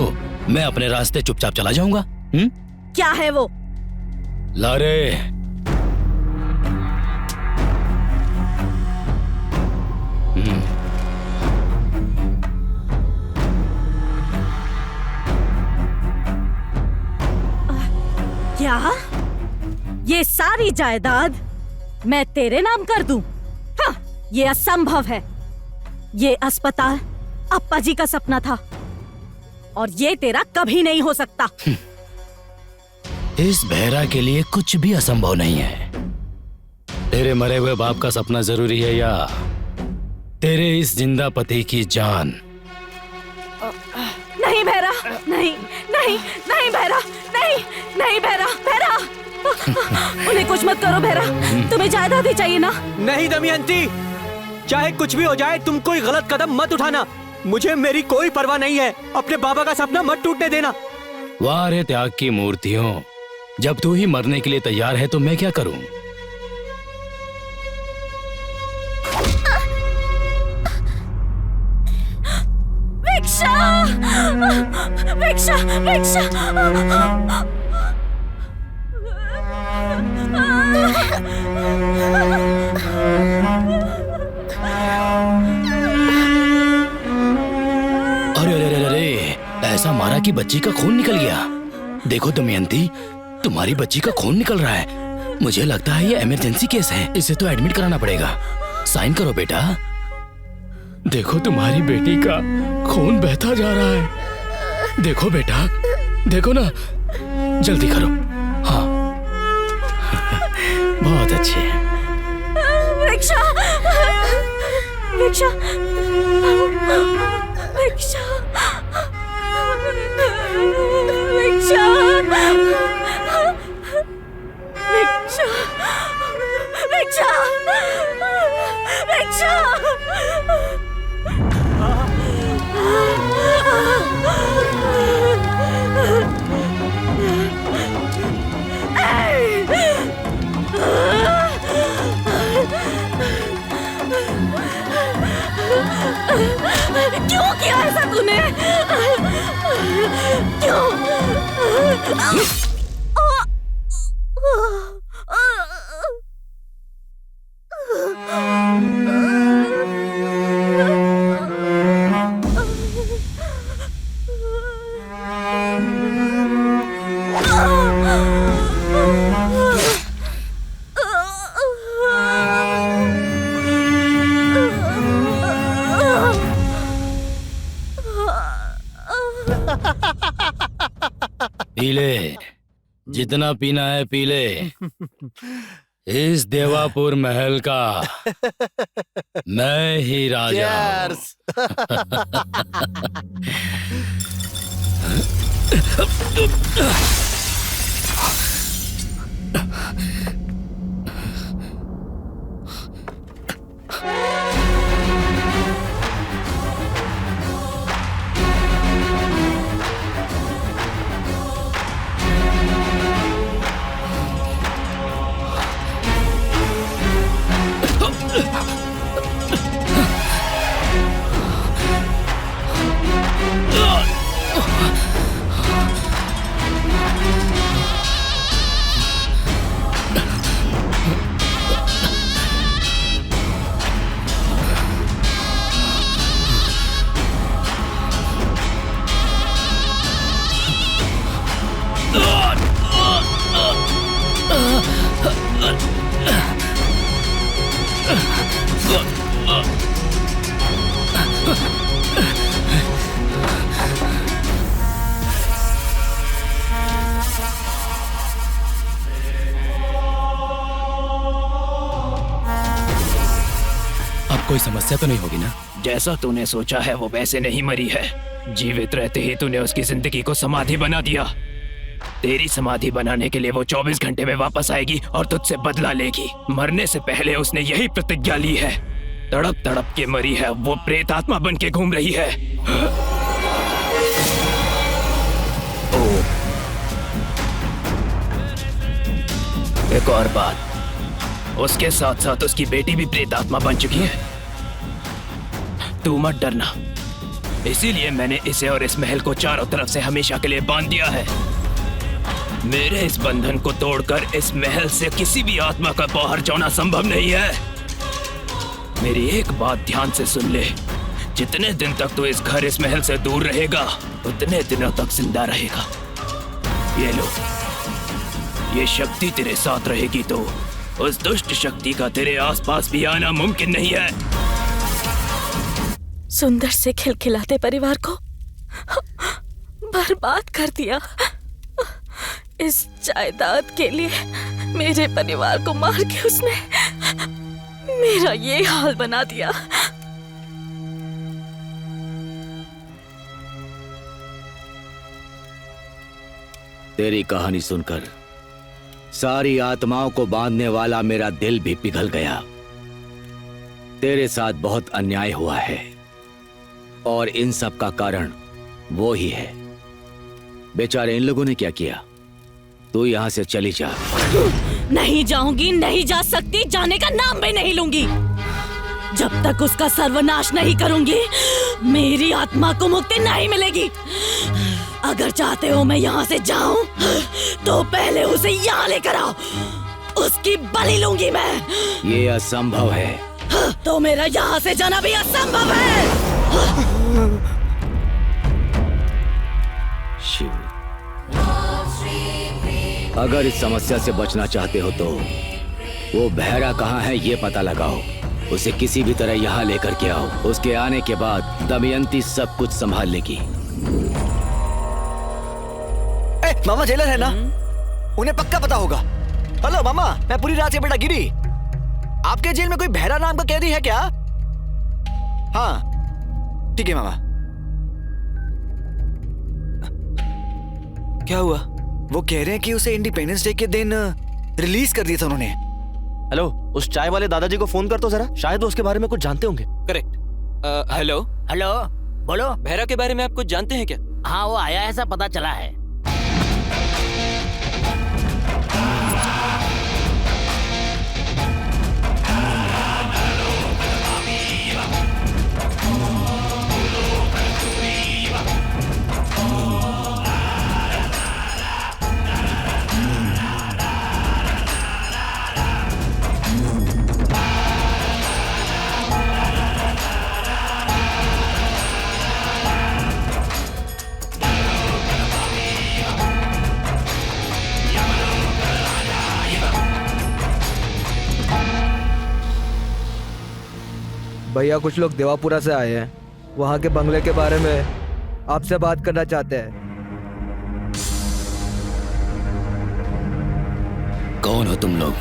मैं अपने रास्ते चुपचाप चला जाऊंगा। क्या है वो? लारे, क्या? ये सारी जायदाद मैं तेरे नाम कर दूं? हाँ, ये असंभव है। ये अस्पताल अप्पा जी का सपना था और ये तेरा कभी नहीं हो सकता। इस बहरा के लिए कुछ भी असंभव नहीं है। तेरे मरे हुए बाप का सपना जरूरी है या तेरे इस जिंदा पति की जान? नहीं भैरा, नहीं नहीं नहीं भैरा, नहीं नहीं भैरा, भैरा उन्हें कुछ मत करो भैरा, तुम्हें जायदाद ही चाहिए ना? नहीं दमयंती, चाहे कुछ भी हो जाए तुम कोई गलत कदम मत उठाना। मुझे मेरी कोई परवाह नहीं है, अपने बाबा का सपना मत टूटने देना। वाह रे त्याग की मूर्तियों, जब तू ही मरने के लिए तैयार है तो मैं क्या करूं? भिक्षा, भिक्षा, भिक्षा। अरे अरे अरे अरे, ऐसा मारा कि बच्ची का खून निकल गया। देखो दमयंती, तुम्हारी बच्ची का खून निकल रहा है। मुझे लगता है ये इमरजेंसी केस है, इसे तो एडमिट कराना पड़ेगा। साइन करो बेटा। देखो तुम्हारी बेटी का खून बहता जा रहा है। देखो बेटा, देखो ना, जल्दी करो। हाँ बहुत अच्छे। भिक्षा, भिक्षा, भिक्षा, भिक्षा, भिक्षा, भिक्षा, भिक्षा। क्यों किया ऐसा तूने? क्यों? पी ले, जितना पीना है पी ले। इस देवापुर महल का मैं ही राजा हूं। कोई समस्या तो नहीं होगी ना? जैसा तूने सोचा है वो वैसे नहीं मरी है। जीवित रहते ही तूने उसकी जिंदगी को समाधि बना दिया। तेरी समाधि बनाने के लिए वो 24 घंटे में वापस आएगी और तुझसे बदला लेगी। मरने से पहले उसने यही प्रतिज्ञा ली है। तड़प तड़प के मरी है, वो प्रेत आत्मा बन के घूम रही है। एक और बात, उसके साथ साथ उसकी बेटी भी प्रेत आत्मा बन चुकी है। तू मत डरना, इसीलिए मैंने इसे और इस महल को चारों तरफ से हमेशा के लिए बांध दिया है। मेरे इस बंधन को तोड़कर इस महल से किसी भी आत्मा का बाहर जाना संभव नहीं है। मेरी एक बात ध्यान से सुन ले, जितने दिन तक तू इस घर इस महल से दूर रहेगा उतने दिनों तक जिंदा रहेगा। ये लो, ये शक्ति तेरे साथ रहेगी तो उस दुष्ट शक्ति का तेरे आसपास भी आना मुमकिन नहीं है। सुंदर से खिलखिलाते परिवार को बर्बाद कर दिया। इस जायदाद के लिए मेरे परिवार को मार के उसने मेरा ये हाल बना दिया। तेरी कहानी सुनकर सारी आत्माओं को बांधने वाला मेरा दिल भी पिघल गया। तेरे साथ बहुत अन्याय हुआ है और इन सब का कारण वो ही है। बेचारे इन लोगों ने क्या किया? तू यहाँ से चली जा। नहीं जाऊंगी, नहीं जा सकती, जाने का नाम भी नहीं लूंगी। जब तक उसका सर्वनाश नहीं करूंगी मेरी आत्मा को मुक्ति नहीं मिलेगी। अगर चाहते हो मैं यहाँ से जाऊं तो पहले उसे यहाँ लेकर आओ, उसकी बलि लूंगी मैं। ये असंभव है। तो मेरा यहाँ से जाना भी असंभव है। शिव, अगर इस समस्या से बचना चाहते हो तो वो बहरा कहाँ है ये पता लगाओ। उसे किसी भी तरह यहाँ लेकर के आओ। उसके आने के बाद दमयंती सब कुछ संभाल लेगी। मामा जेलर है ना? उन्हें पक्का पता होगा। हेलो मामा, मैं पूरी रात से बेटा गिरी। आपके जेल में कोई बहरा नाम का कैदी है क्या? हाँ ठीक है मामा। क्या हुआ? वो कह रहे हैं कि उसे इंडिपेंडेंस डे के दिन रिलीज कर दिया था उन्होंने। हेलो, उस चाय वाले दादाजी को फोन कर तो जरा, शायद वो उसके बारे में कुछ जानते होंगे। करेक्ट। हेलो हेलो, बोलो। बहरा के बारे में आप कुछ जानते हैं क्या? हाँ, वो आया ऐसा पता चला है। भैया कुछ लोग देवापुरा से आए हैं। वहाँ के बंगले के बारे में आपसे बात करना चाहते हैं। कौन हो तुम लोग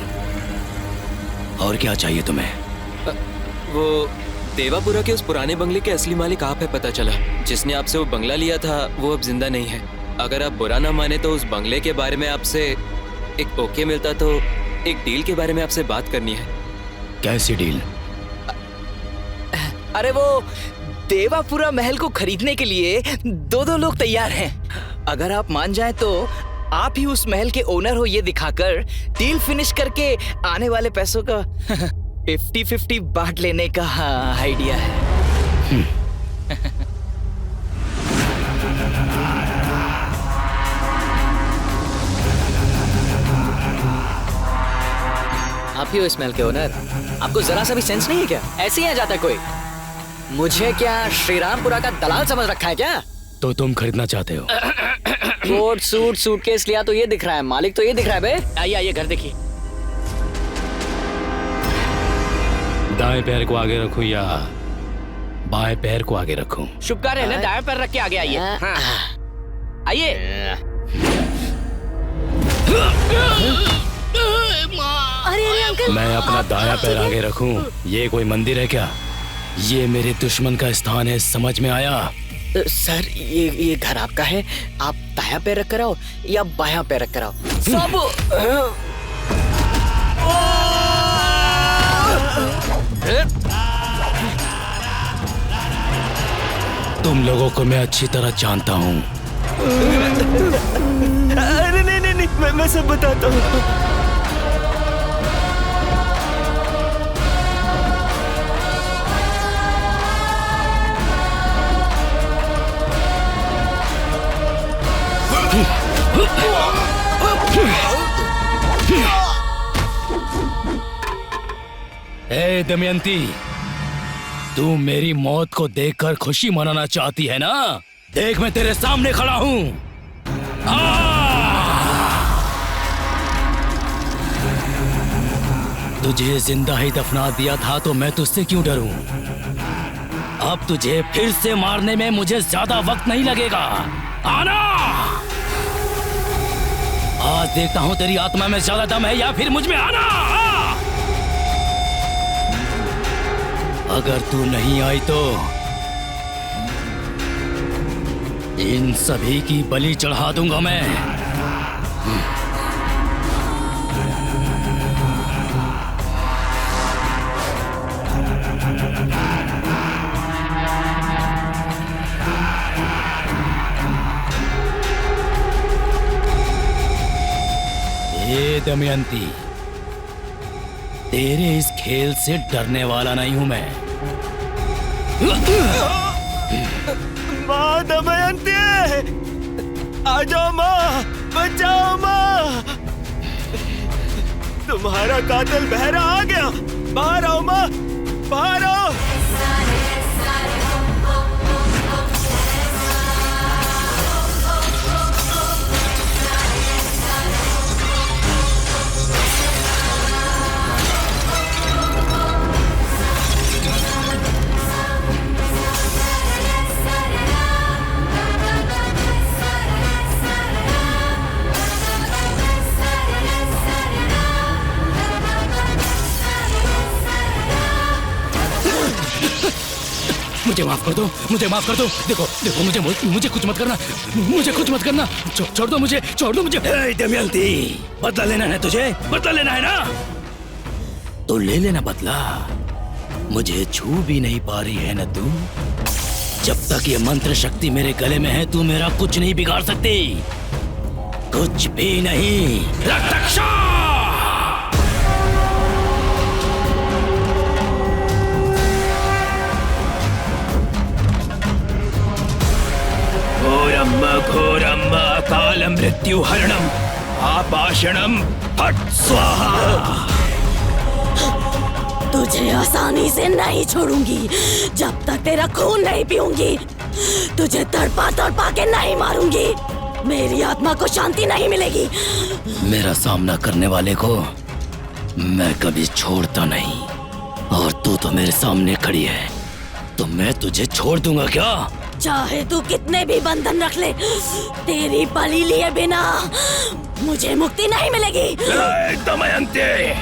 और क्या चाहिए तुम्हें? वो देवापुरा के उस पुराने बंगले के असली मालिक आप है, पता चला। जिसने आपसे वो बंगला लिया था वो अब जिंदा नहीं है। अगर आप बुरा ना माने तो उस बंगले के बारे में आपसे एक ओके मिलता तो एक डील के बारे में आपसे बात करनी है। कैसी डील? अरे वो देवापुरा महल को खरीदने के लिए दो लोग तैयार हैं। अगर आप मान जाएं तो आप ही उस महल के ओनर हो ये दिखाकर डील फिनिश करके आने वाले पैसों का 50-50 बांट लेने का आइडिया है। आप ही हो इस महल के ओनर? आपको जरा सा भी सेंस नहीं है क्या? ऐसे ही आ जाता है कोई? मुझे क्या श्रीरामपुरा का दलाल समझ रखा है क्या? तो तुम खरीदना चाहते हो? कोट सूट सूटकेस लिया तो ये दिख रहा है, मालिक तो ये दिख रहा है बे। आइए आइए घर देखिए। दाएं पैर को आगे रखूं या बाएं पैर को आगे रखूं? शुभ कार्य है ना, दाएं पैर रख के आगे आइए। हाँ। आइए। अरे अंकल, मैं अपना दायां पैर आगे रखूं? ये कोई मंदिर है क्या? ये मेरे दुश्मन का स्थान है, समझ में आया? सर ये घर आपका है, आप दायां पैर रख कर आओ या बायां पैर रख कर आओ। सब तुम लोगों को मैं अच्छी तरह जानता हूँ। अरे नहीं, मैं सब बताता हूँ। ए दमयंती, तू मेरी मौत को देखकर खुशी मनाना चाहती है ना? देख मैं तेरे सामने खड़ा हूं। तुझे जिंदा ही दफना दिया था तो मैं तुझसे क्यों डरूं? अब तुझे फिर से मारने में मुझे ज्यादा वक्त नहीं लगेगा। आना! आज देखता हूं तेरी आत्मा में ज्यादा दम है या फिर मुझ में। आना! अगर तू नहीं आई तो इन सभी की बलि चढ़ा दूंगा मैं। हे दमयंती, तेरे इस खेल से डरने वाला नहीं हूं मैं। माँ दमयंती, आ जाओ माँ, बचाओ माँ। तुम्हारा कातिल बहरा आ गया। बाहर आओ माँ, बाहर आओ। मुझे माफ कर दो, मुझे माफ कर दो। देखो देखो, मुझे कुछ मत करना, मुझे कुछ मत करना। छोड़ दो मुझे, छोड़ दो मुझे। दमयंती, बदला लेना है तुझे? बदला लेना है ना? तो ले लेना बदला। मुझे छू भी नहीं पा रही है ना तू? जब तक ये मंत्र शक्ति मेरे गले में है तू मेरा कुछ नहीं बिगाड़ सकती, कुछ भी नहीं। रक्षक! घोरम काल मृत्यु हरणम आपाषणम फट स्वाहा। तुझे आसानी से नहीं छोड़ूंगी जब तक तेरा खून नहीं पीऊंगी। तुझे तड़पा तड़पा के नहीं मारूंगी, मेरी आत्मा को शांति नहीं मिलेगी। मेरा सामना करने वाले को मैं कभी छोड़ता नहीं, और तू तो मेरे सामने खड़ी है तो मैं तुझे छोड़ दूंगा क्या? चाहे तू कितने भी बंधन रख ले, तेरी बलि लिए बिना मुझे मुक्ति नहीं मिलेगी। दमयंती,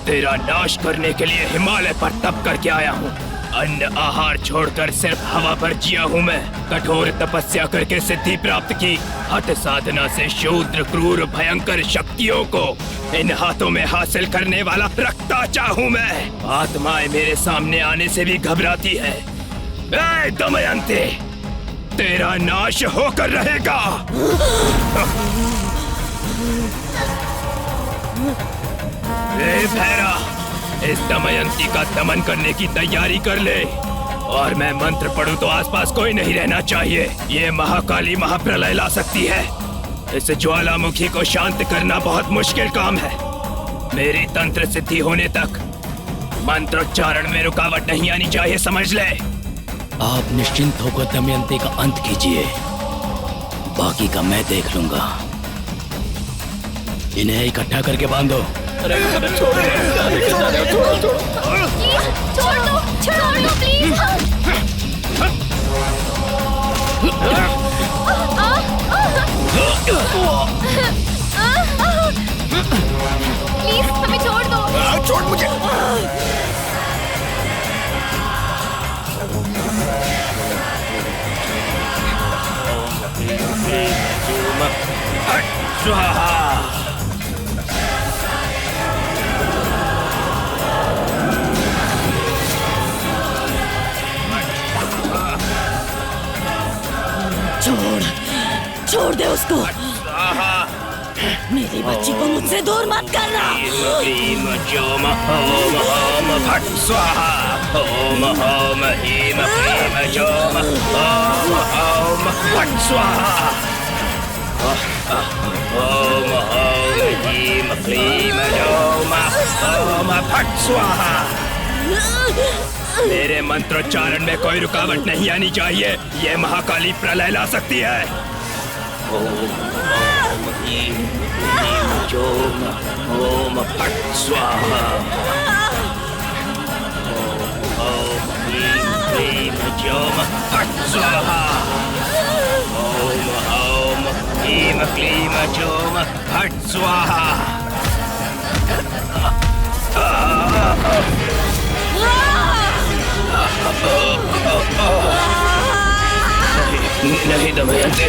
तेरा नाश करने के लिए हिमालय पर तप करके आया हूँ। अन्न आहार छोड़कर सिर्फ हवा पर जिया हूँ मैं। कठोर तपस्या करके सिद्धि प्राप्त की। हठ साधना से शूद्र क्रूर भयंकर शक्तियों को इन हाथों में हासिल करने वाला रक्ताचा हूँ मैं। आत्माएं मेरे सामने आने से भी घबराती है। ए दमयंती, तेरा नाश होकर रहेगा। ए भैरा, इस दमयंती का दमन करने की तैयारी कर ले। और मैं मंत्र पढ़ूं तो आसपास कोई नहीं रहना चाहिए। ये महाकाली महाप्रलय ला सकती है। इस ज्वालामुखी को शांत करना बहुत मुश्किल काम है। मेरी तंत्र सिद्धि होने तक मंत्रोच्चारण में रुकावट नहीं आनी चाहिए, समझ ले। आप निश्चिंत होकर दमयंती का अंत कीजिए, बाकी का मैं देख लूंगा। इन्हें इकट्ठा करके बांधो। प्लीज हमें छोड़ दो। छोड़ मुझे। छोड़ दे उसको। मेरी बच्ची को मुझसे दूर मत करना। मेरे मंत्रोच्चारण में कोई रुकावट नहीं आनी चाहिए। ये महाकाली प्रलय ला सकती है। ओम फट स्वाहा। ओम क्लीम जोम फट स्वाहा। ओम क्लीम जोम फट स्वाहा। नहीं दमयंती,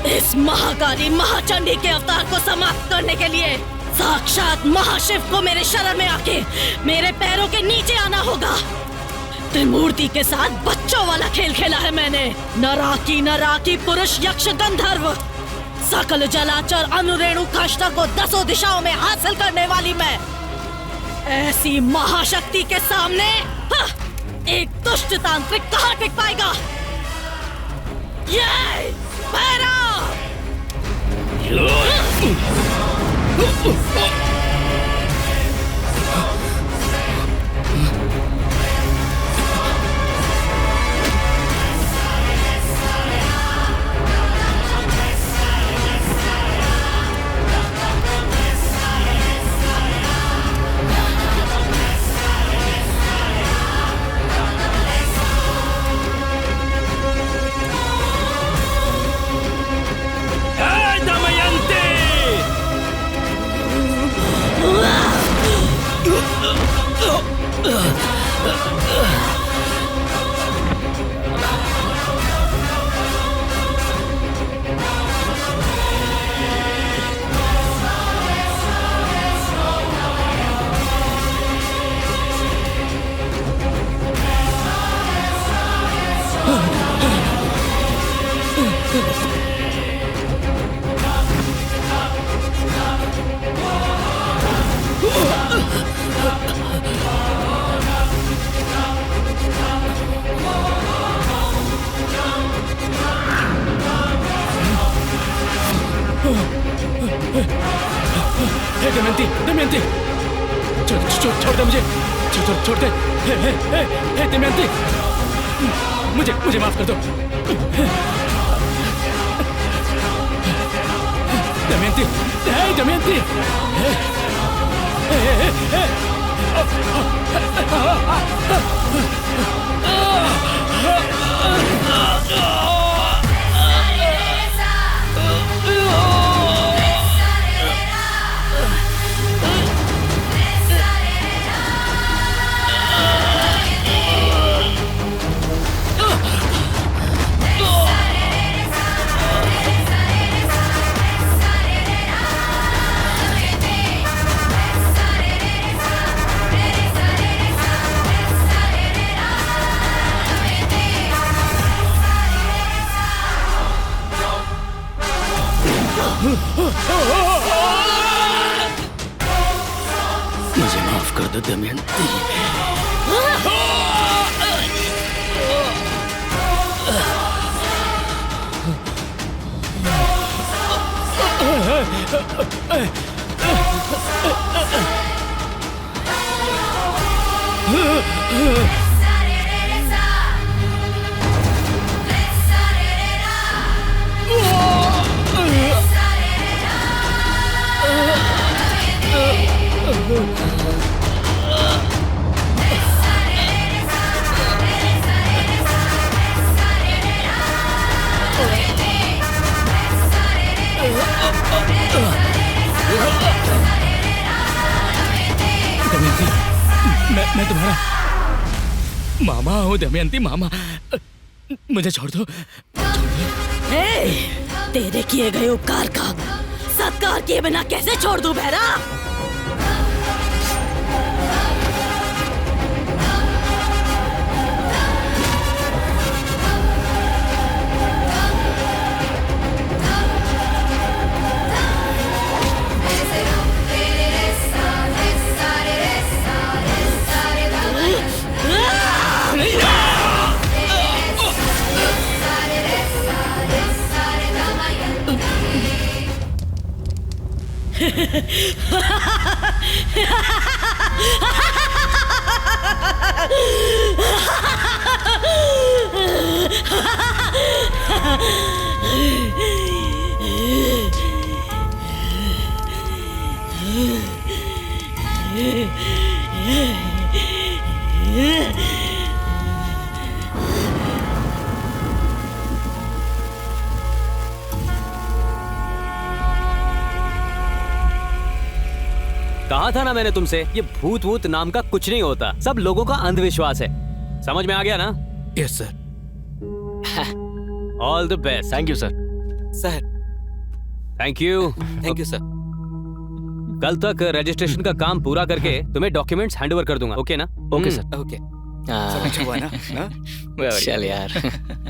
इस महाकाली महाचंडी के अवतार को समाप्त करने के लिए साक्षात महाशिव को मेरे शरण में आके मेरे पैरों के नीचे आना होगा। त्रिमूर्ति के साथ बच्चों वाला खेल खेला है मैंने। नराकी पुरुष यक्ष गंधर्व सकल जलाचर अनुरेणु काष्ठा को 10 दिशाओं में हासिल करने वाली मैं, ऐसी महाशक्ति के सामने एक दुष्ट तांत्रिक कहाँ टिक पाएगा। ये भैरव! दमयंती, छोड़ दे मुझे, छोड़ दे। दमयंती, मुझे माफ कर दो। दमयंती, दमयंती, मुझे माफ कर दो दमयंती। दमयंती, मैं तुम्हारा मामा हूँ दमयंती, मामा। मुझे छोड़ दो। तेरे किए गए उपकार का सत्कार किए बिना कैसे छोड़ दूं बहरा? कहा था ना मैंने तुमसे, ये भूत वूत नाम का कुछ नहीं होता, सब लोगों का अंधविश्वास है। समझ में आ गया ना? Yes sir. All the best. Thank you sir. Sir thank you. Thank you sir. कल तक रजिस्ट्रेशन का काम पूरा करके तुम्हें डॉक्यूमेंट्स हैंडओवर कर दूंगा। ओके ना? Okay sir. ओके। सब अच्छा हुआ ना? चल यार।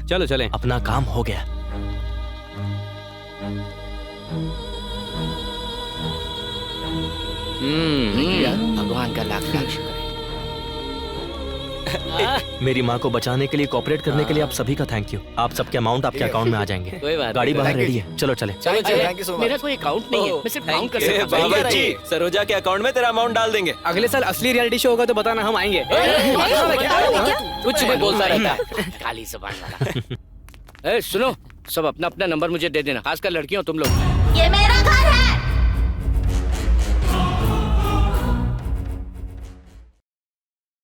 चलो चलें। अपना काम हो गया। भगवान का लाख लाख शुक्र है। मेरी माँ को बचाने के लिए, कोऑपरेट करने के लिए आप सभी का थैंक यू। आप सबके अमाउंट आपके अकाउंट में आ जाएंगे। कोई बात गाड़ी नहीं। बाहर रेडी है, चलो चले। मेरा कोई अकाउंट नहीं है, मैं सिर्फ काउंट कर सकता हूँ। बावर्ची, सरोजा के अकाउंट में तेरा अमाउंट डाल देंगे। अगले साल असली रियलिटी शो होगा तो बताना, हम आएंगे। कुछ भी बोलता रहता है, काली ज़बान वाला। सुनो, सब अपना अपना नंबर मुझे दे देना, खासकर लड़कियों तुम लोग। ये मेरा घर है।